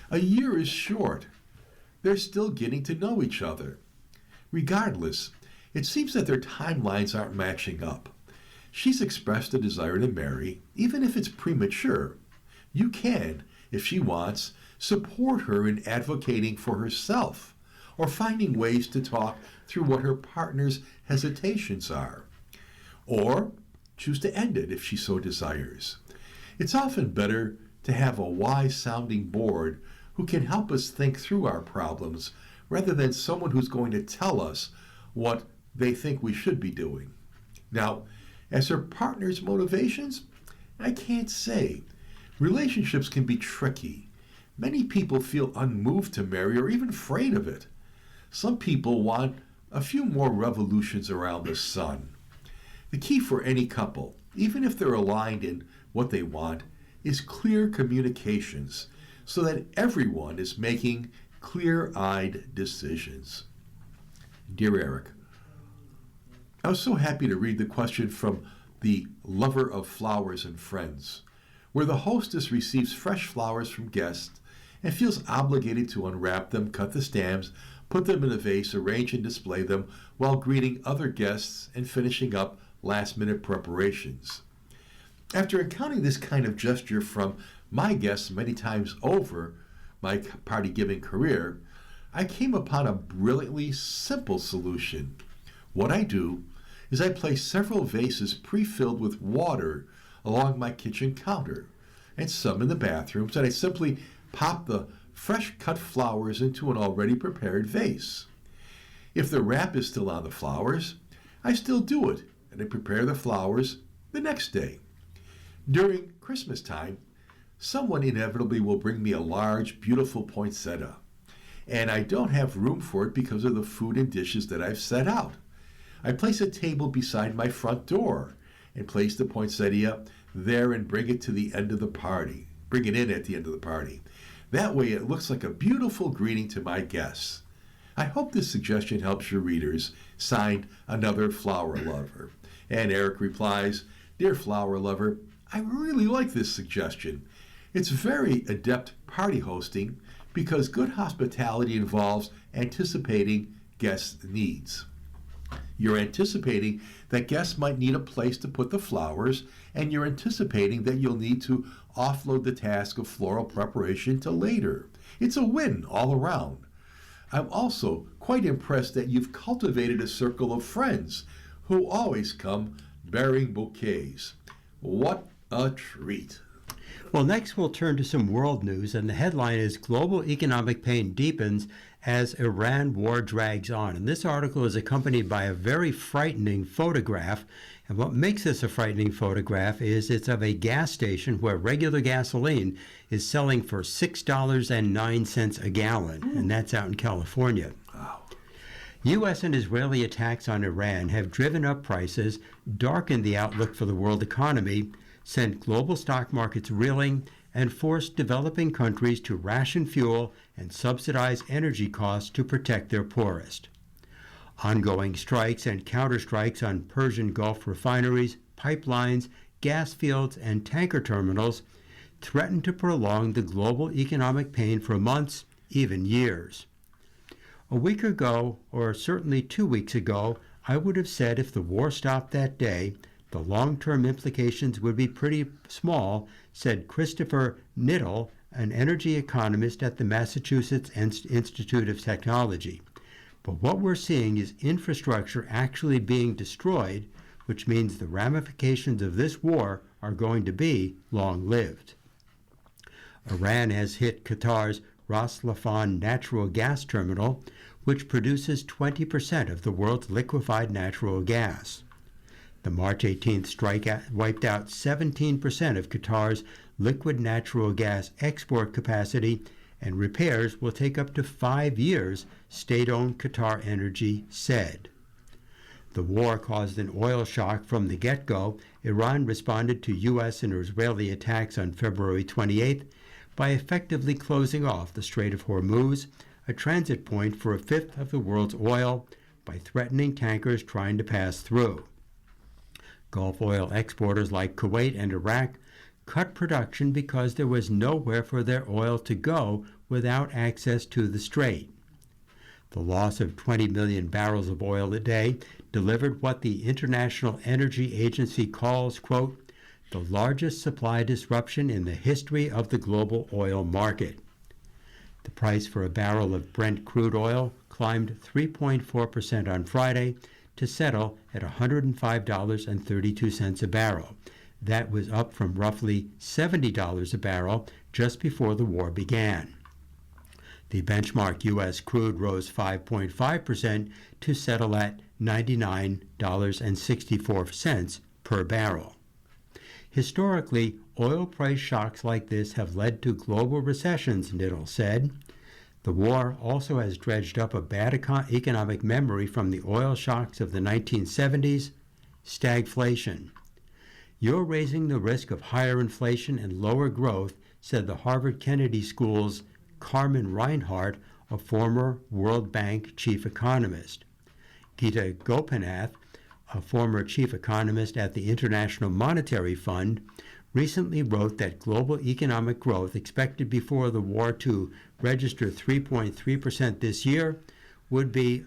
A year is short. They're still getting to know each other. Regardless, it seems that their timelines aren't matching up. She's expressed a desire to marry, even if it's premature. You can, if she wants, support her in advocating for herself or finding ways to talk through what her partner's hesitations are. Or choose to end it if she so desires. It's often better to have a wise sounding board who can help us think through our problems rather than someone who's going to tell us what they think we should be doing. Now, as her partner's motivations, I can't say. Relationships can be tricky. Many people feel unmoved to marry or even afraid of it. Some people want a few more revolutions around the sun. The key for any couple, even if they're aligned in what they want, is clear communications so that everyone is making clear-eyed decisions. Dear Eric, I was so happy to read the question from the Lover of Flowers and Friends, where the hostess receives fresh flowers from guests and feels obligated to unwrap them, cut the stems, put them in a vase, arrange and display them while greeting other guests and finishing up last-minute preparations. After encountering this kind of gesture from my guests many times over my party-giving career, I came upon a brilliantly simple solution. What I do is I place several vases pre-filled with water along my kitchen counter, and some in the bathrooms, and I simply pop the fresh cut flowers into an already prepared vase. If the wrap is still on the flowers, I still do it, and I prepare the flowers the next day. During Christmas time, someone inevitably will bring me a large, beautiful poinsettia, and I don't have room for it because of the food and dishes that I've set out. I place a table beside my front door and place the poinsettia there and bring it to the end of the party. Bring it in at the end of the party. That way it looks like a beautiful greeting to my guests. I hope this suggestion helps your readers. Signed, Another Flower Lover. And Eric replies, Dear Flower Lover, I really like this suggestion. It's very adept party hosting because good hospitality involves anticipating guests' needs. You're anticipating that guests might need a place to put the flowers, and you're anticipating that you'll need to offload the task of floral preparation to later. It's a win all around. I'm also quite impressed that you've cultivated a circle of friends who always come bearing bouquets. What a treat. Well, next we'll turn to some world news, and the headline is Global Economic Pain Deepens as Iran War Drags On. And this article is accompanied by a very frightening photograph. And what makes this a frightening photograph is it's of a gas station where regular gasoline is selling for $6.09 a gallon, and that's out in California. Wow. U.S. and Israeli attacks on Iran have driven up prices, darkened the outlook for the world economy, sent global stock markets reeling, and forced developing countries to ration fuel and subsidize energy costs to protect their poorest. Ongoing strikes and counterstrikes on Persian Gulf refineries, pipelines, gas fields, and tanker terminals threaten to prolong the global economic pain for months, even years. A week ago, or certainly 2 weeks ago, I would have said if the war stopped that day, the long-term implications would be pretty small, said Christopher Niddle, an energy economist at the Massachusetts Institute of Technology. But what we're seeing is infrastructure actually being destroyed, which means the ramifications of this war are going to be long-lived. Iran has hit Qatar's Ras Laffan natural gas terminal, which produces 20% of the world's liquefied natural gas. The March 18th strike wiped out 17% of Qatar's liquid natural gas export capacity, and repairs will take up to 5 years, state-owned Qatar Energy said. The war caused an oil shock from the get-go. Iran responded to U.S. and Israeli attacks on February 28th by effectively closing off the Strait of Hormuz, a transit point for a fifth of the world's oil, by threatening tankers trying to pass through. Gulf oil exporters like Kuwait and Iraq cut production because there was nowhere for their oil to go without access to the strait. The loss of 20 million barrels of oil a day delivered what the International Energy Agency calls, quote, the largest supply disruption in the history of the global oil market. The price for a barrel of Brent crude oil climbed 3.4% on Friday to settle at $105.32 a barrel. That was up from roughly $70 a barrel just before the war began. The benchmark U.S. crude rose 5.5% to settle at $99.64 per barrel. Historically, oil price shocks like this have led to global recessions, Niddle said. The war also has dredged up a bad economic memory from the oil shocks of the 1970s, stagflation. You're raising the risk of higher inflation and lower growth, said the Harvard Kennedy School's Carmen Reinhart, a former World Bank chief economist. Gita Gopinath, a former chief economist at the International Monetary Fund, recently wrote that global economic growth expected before the war to register 3.3% this year would be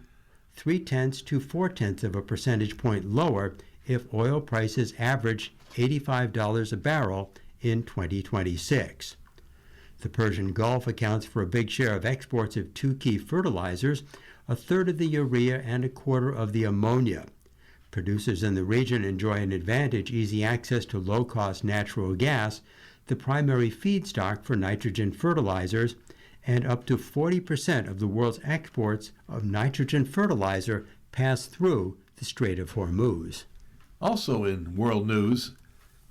0.3 to 0.4 of a percentage point lower if oil prices averaged $85 a barrel in 2026. The Persian Gulf accounts for a big share of exports of two key fertilizers, a third of the urea and a quarter of the ammonia. Producers in the region enjoy an advantage: easy access to low-cost natural gas, the primary feedstock for nitrogen fertilizers, and up to 40% of the world's exports of nitrogen fertilizer pass through the Strait of Hormuz. Also in world news,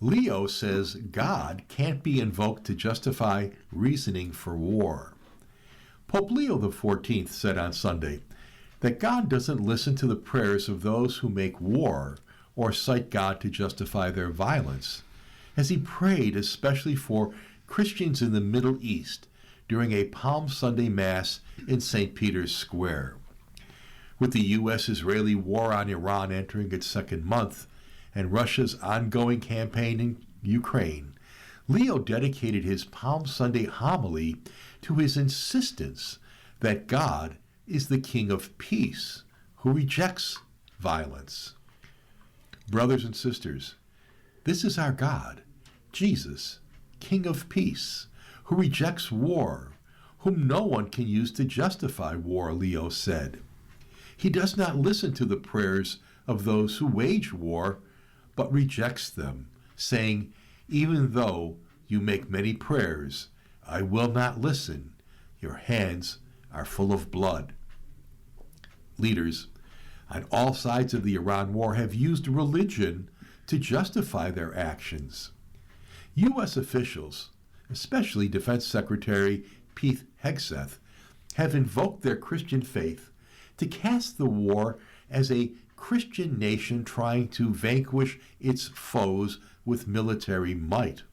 Leo says God can't be invoked to justify reasoning for war. Pope Leo XIV said on Sunday that God doesn't listen to the prayers of those who make war or cite God to justify their violence, as he prayed especially for Christians in the Middle East during a Palm Sunday Mass in St. Peter's Square. With the U.S.-Israeli war on Iran entering its second month and Russia's ongoing campaign in Ukraine, Leo dedicated his Palm Sunday homily to his insistence that God is the King of Peace, who rejects violence. Brothers and sisters, this is our God, Jesus, King of Peace, who rejects war, whom no one can use to justify war, Leo said. He does not listen to the prayers of those who wage war, but rejects them, saying, "Even though you make many prayers, I will not listen. Your hands are full of blood." Leaders on all sides of the Iran war have used religion to justify their actions. U.S. officials, especially Defense Secretary Pete Hegseth, have invoked their Christian faith to cast the war as a Christian nation trying to vanquish its foes with military might.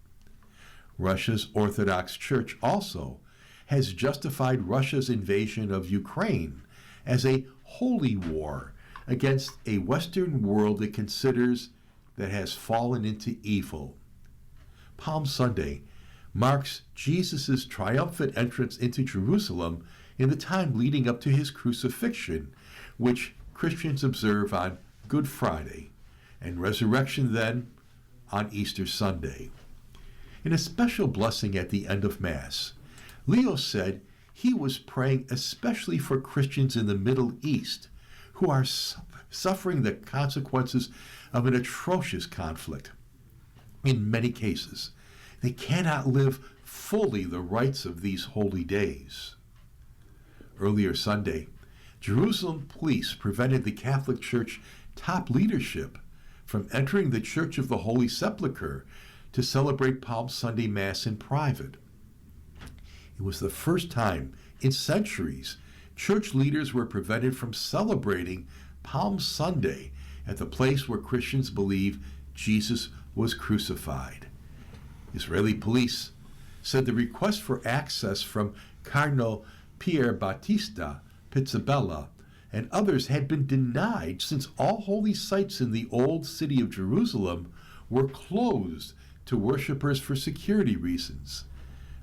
Russia's Orthodox Church also has justified Russia's invasion of Ukraine as a holy war against a Western world it considers that has fallen into evil. Palm Sunday marks Jesus' triumphant entrance into Jerusalem in the time leading up to his crucifixion, which Christians observe on Good Friday, and resurrection then on Easter Sunday. In a special blessing at the end of Mass, Leo said he was praying especially for Christians in the Middle East who are suffering the consequences of an atrocious conflict. In many cases, they cannot live fully the rites of these holy days. Earlier Sunday, Jerusalem police prevented the Catholic Church top leadership from entering the Church of the Holy Sepulchre to celebrate Palm Sunday Mass in private. It was the first time in centuries church leaders were prevented from celebrating Palm Sunday at the place where Christians believe Jesus was crucified. Israeli police said the request for access from Cardinal Pier Battista Pizzabella and others had been denied since all holy sites in the old city of Jerusalem were closed to worshipers for security reasons.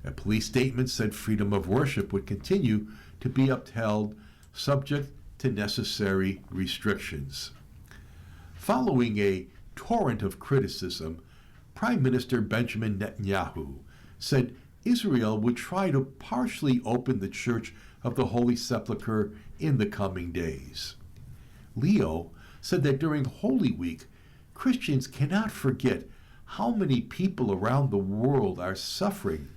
A police statement said freedom of worship would continue to be upheld, subject to necessary restrictions. Following a torrent of criticism, Prime Minister Benjamin Netanyahu said Israel would try to partially open the Church of the Holy Sepulchre in the coming days. Leo said that during Holy Week, Christians cannot forget how many people around the world are suffering,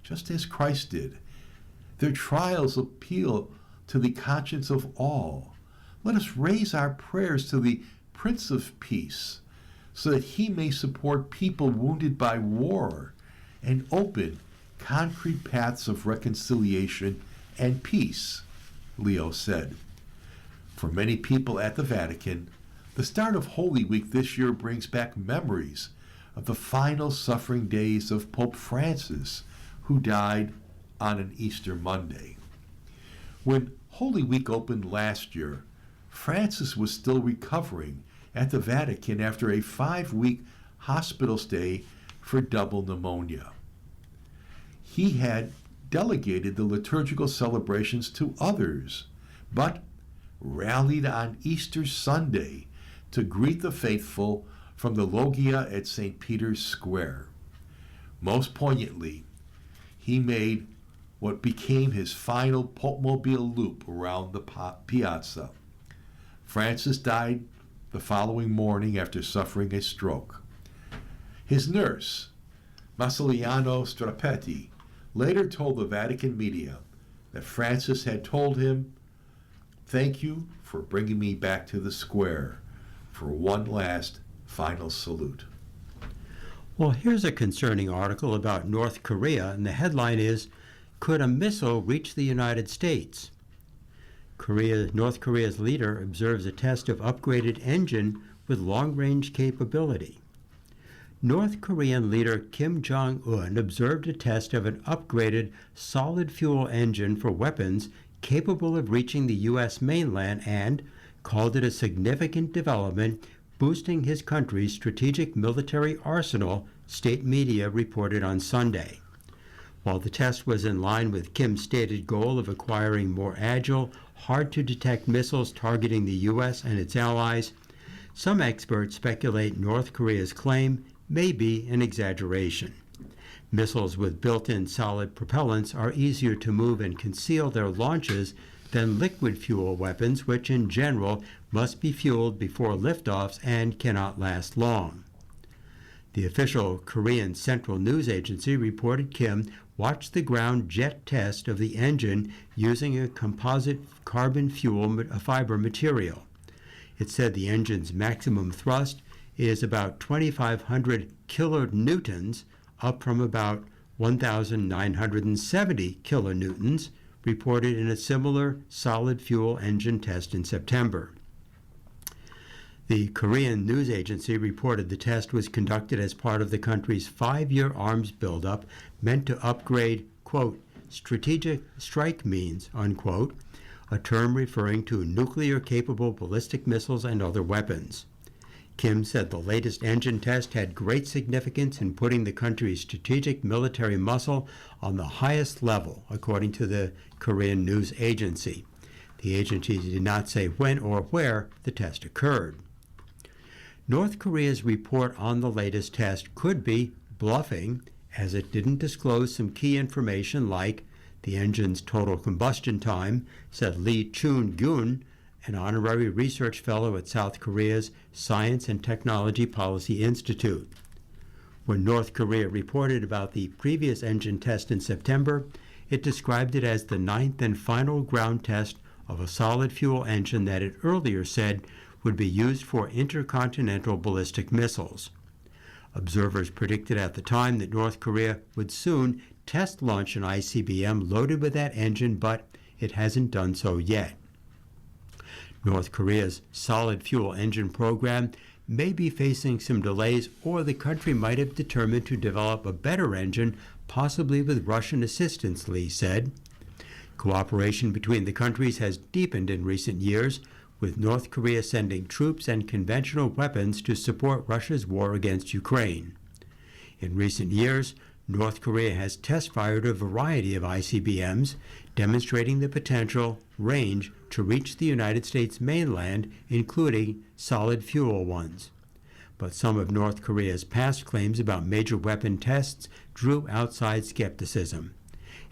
just as Christ did. Their trials appeal to the conscience of all. Let us raise our prayers to the Prince of Peace, so that he may support people wounded by war and open concrete paths of reconciliation and peace, Leo said. For many people at the Vatican, the start of Holy Week this year brings back memories of the final suffering days of Pope Francis, who died on an Easter Monday. When Holy Week opened last year, Francis was still recovering at the Vatican after a 5-week hospital stay for double pneumonia. He had delegated the liturgical celebrations to others, but rallied on Easter Sunday to greet the faithful from the Loggia at St. Peter's Square. Most poignantly, he made what became his final Pope-mobile loop around the piazza. Francis died the following morning after suffering a stroke. His nurse, Massimiliano Strapetti, later told the Vatican media that Francis had told him, "Thank you for bringing me back to the square for one last final salute." Well, here's a concerning article about North Korea, and the headline is, "Could a missile reach the United States?" North Korea's leader observes a test of upgraded engine with long-range capability. North Korean leader Kim Jong-un observed a test of an upgraded solid-fuel engine for weapons capable of reaching the U.S. mainland and called it a significant development, boosting his country's strategic military arsenal, state media reported on Sunday. While the test was in line with Kim's stated goal of acquiring more agile, hard-to-detect missiles targeting the U.S. and its allies, some experts speculate North Korea's claim may be an exaggeration. Missiles with built-in solid propellants are easier to move and conceal their launches than liquid fuel weapons, which in general must be fueled before liftoffs and cannot last long. The official Korean Central News Agency reported Kim watched the ground jet test of the engine using a composite carbon fuel fiber material. It said the engine's maximum thrust is about 2,500 kilonewtons, up from about 1,970 kilonewtons, reported in a similar solid fuel engine test in September. The Korean news agency reported the test was conducted as part of the country's 5-year arms buildup meant to upgrade, quote, strategic strike means, unquote, a term referring to nuclear-capable ballistic missiles and other weapons. Kim said the latest engine test had great significance in putting the country's strategic military muscle on the highest level, according to the Korean news agency. The agency did not say when or where the test occurred. North Korea's report on the latest test could be bluffing, as it didn't disclose some key information like the engine's total combustion time, said Lee Chun-gyun, an honorary research fellow at South Korea's Science and Technology Policy Institute. When North Korea reported about the previous engine test in September, it described it as the 9th and final ground test of a solid fuel engine that it earlier said would be used for intercontinental ballistic missiles. Observers predicted at the time that North Korea would soon test launch an ICBM loaded with that engine, but it hasn't done so yet. North Korea's solid fuel engine program may be facing some delays, or the country might have determined to develop a better engine, possibly with Russian assistance, Lee said. Cooperation between the countries has deepened in recent years, with North Korea sending troops and conventional weapons to support Russia's war against Ukraine. In recent years, North Korea has test-fired a variety of ICBMs, demonstrating the potential range to reach the United States mainland, including solid fuel ones. But some of North Korea's past claims about major weapon tests drew outside skepticism.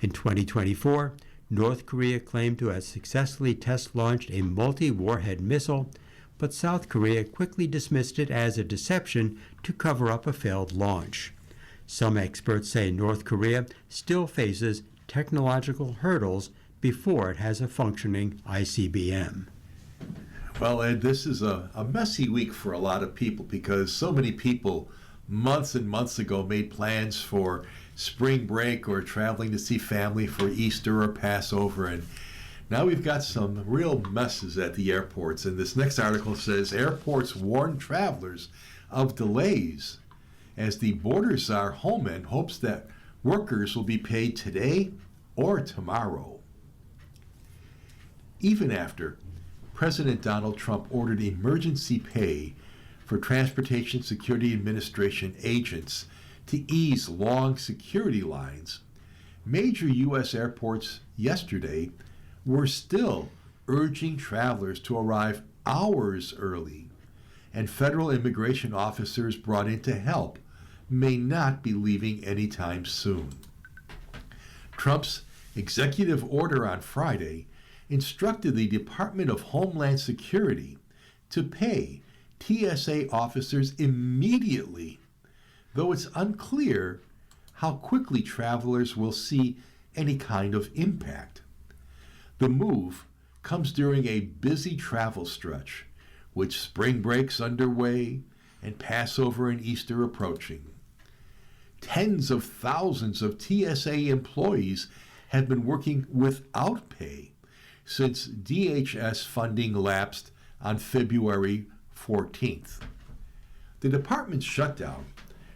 In 2024, North Korea claimed to have successfully test-launched a multi-warhead missile, but South Korea quickly dismissed it as a deception to cover up a failed launch. Some experts say North Korea still faces technological hurdles before it has a functioning ICBM. Well, Ed, this is a messy week for a lot of people because so many people months and months ago made plans for spring break or traveling to see family for Easter or Passover, and now we've got some real messes at the airports. And this next article says airports warn travelers of delays as the border czar Homan hopes that workers will be paid today or tomorrow. Even after President Donald Trump ordered emergency pay for Transportation Security Administration agents to ease long security lines, major U.S. airports yesterday were still urging travelers to arrive hours early, and federal immigration officers brought in to help may not be leaving anytime soon. Trump's executive order on Friday instructed the Department of Homeland Security to pay TSA officers immediately, though it's unclear how quickly travelers will see any kind of impact. The move comes during a busy travel stretch, with spring breaks underway and Passover and Easter approaching. Tens of thousands of TSA employees have been working without pay since DHS funding lapsed on February 14th. The department's shutdown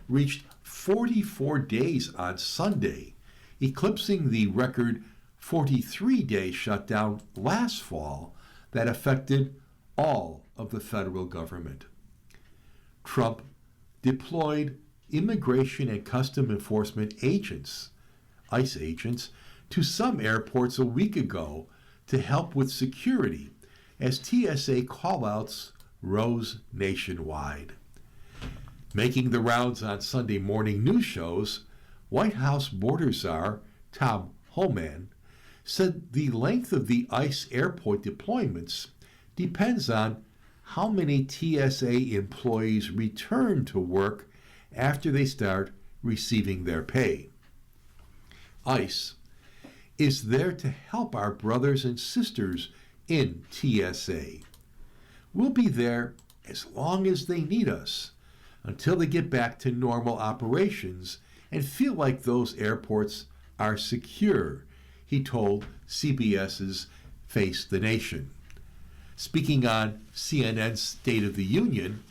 reached 44 days on Sunday, eclipsing the record 43-day shutdown last fall that affected all of the federal government. Trump deployed Immigration and Customs Enforcement agents, ICE agents, to some airports a week ago to help with security as TSA callouts rose nationwide. Making the rounds on Sunday morning news shows, White House border czar Tom Homan said the length of the ICE airport deployments depends on how many TSA employees return to work after they start receiving their pay. ICE is there to help our brothers and sisters in TSA. We'll be there as long as they need us, until they get back to normal operations and feel like those airports are secure, he told CBS's Face the Nation. Speaking on CNN's State of the Union,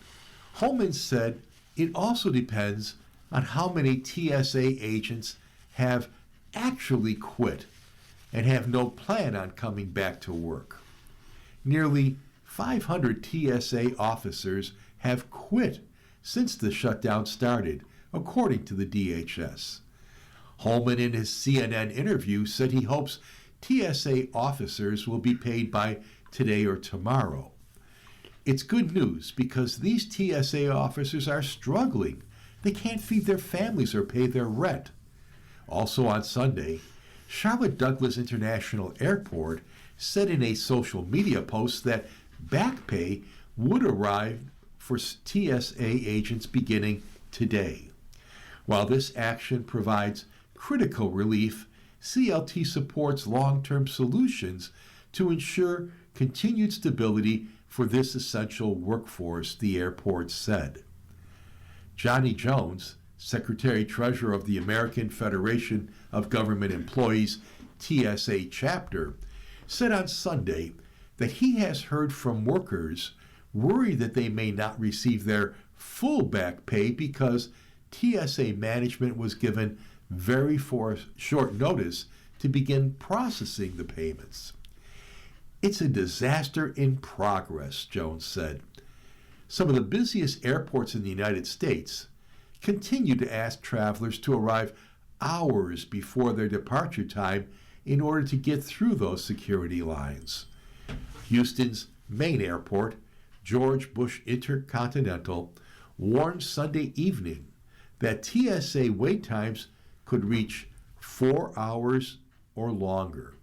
Holman said it also depends on how many TSA agents have actually quit and have no plan on coming back to work. Nearly 500 TSA officers have quit since the shutdown started, according to the DHS. Holman, in his CNN interview, said he hopes TSA officers will be paid by today or tomorrow. It's good news because these TSA officers are struggling. They can't feed their families or pay their rent. Also on Sunday, Charlotte Douglas International Airport said in a social media post that back pay would arrive for TSA agents beginning today. While this action provides critical relief, CLT supports long-term solutions to ensure continued stability for this essential workforce, the airport said. Johnny Jones, Secretary-Treasurer of the American Federation of Government Employees, TSA chapter, said on Sunday that he has heard from workers worried that they may not receive their full back pay because TSA management was given very short notice to begin processing the payments. It's a disaster in progress, Jones said. Some of the busiest airports in the United States continue to ask travelers to arrive hours before their departure time in order to get through those security lines. Houston's main airport, George Bush Intercontinental, warned Sunday evening that TSA wait times could reach 4 hours or longer.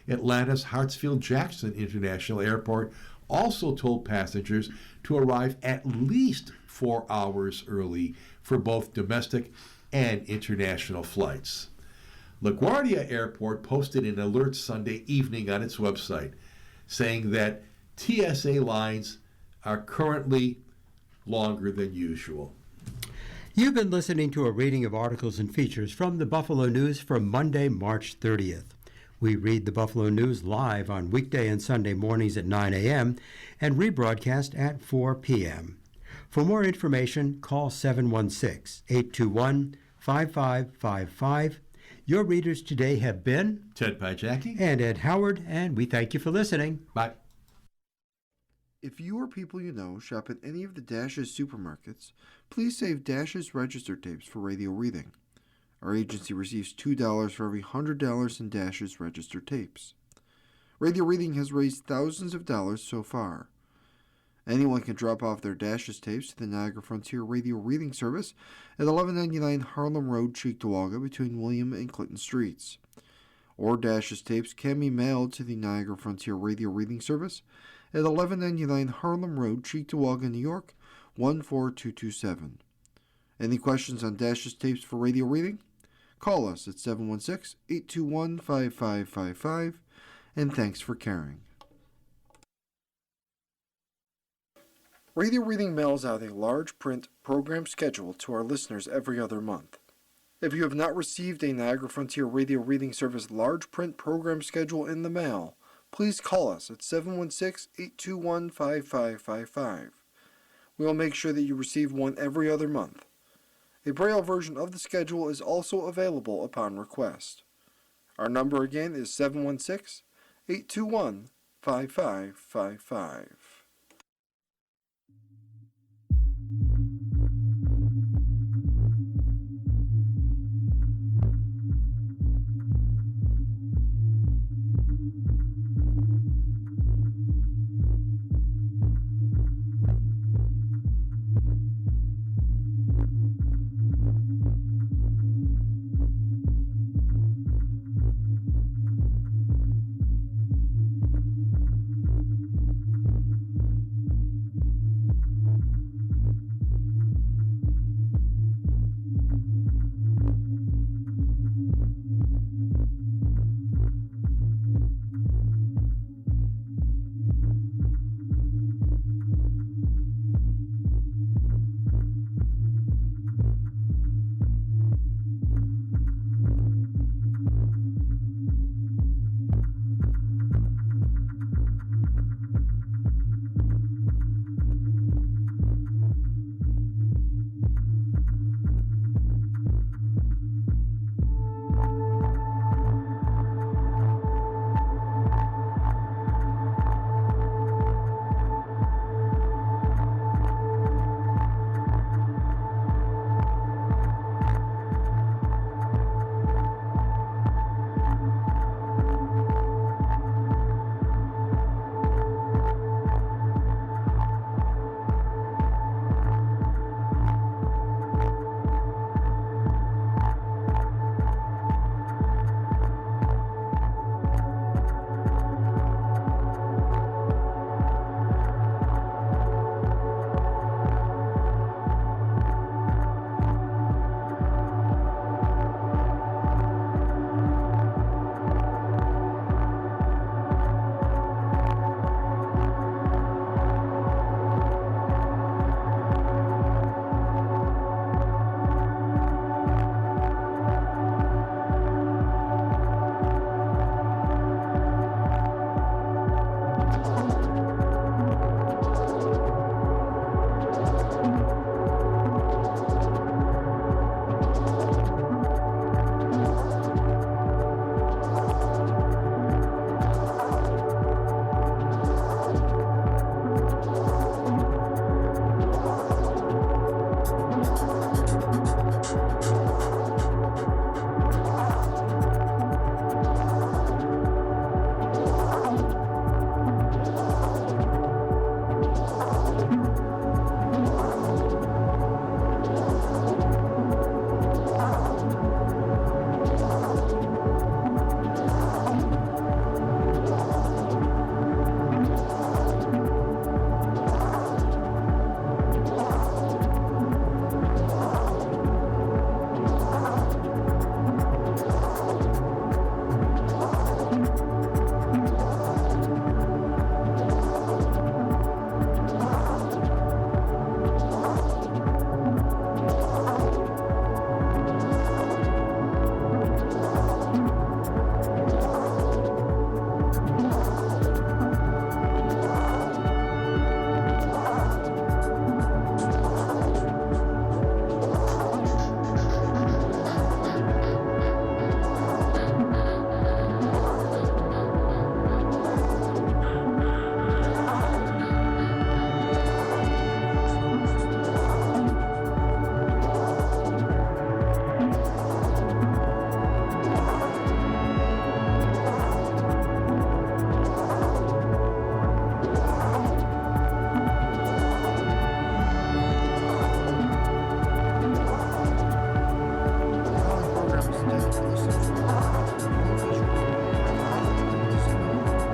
Atlanta's Hartsfield-Jackson International Airport also told passengers to arrive at least 4 hours early for both domestic and international flights. LaGuardia Airport posted an alert Sunday evening on its website saying that TSA lines are currently longer than usual. You've been listening to a reading of articles and features from the Buffalo News for Monday, March 30th. We read the Buffalo News live on weekday and Sunday mornings at 9 a.m. and rebroadcast at 4 p.m. For more information, call 716-821-5555. Your readers today have been Ted Pajacki and Ed Howard, and we thank you for listening. Bye. If you or people you know shop at any of the Dash's supermarkets, please save Dash's register tapes for radio reading. Our agency receives $2 for every $100 in Dash's register tapes. Radio Reading has raised thousands of dollars so far. Anyone can drop off their Dash's tapes to the Niagara Frontier Radio Reading Service at 1199 Harlem Road, Cheektowaga, between William and Clinton Streets. Or Dash's tapes can be mailed to the Niagara Frontier Radio Reading Service at 1199 Harlem Road, Cheektowaga, New York, 14227. Any questions on Dash's tapes for radio reading? Call us at 716-821-5555, and thanks for caring. Radio Reading mails out a large print program schedule to our listeners every other month. If you have not received a Niagara Frontier Radio Reading Service large print program schedule in the mail, please call us at 716-821-5555. We will make sure that you receive one every other month. A Braille version of the schedule is also available upon request. Our number again is 716-821-5555.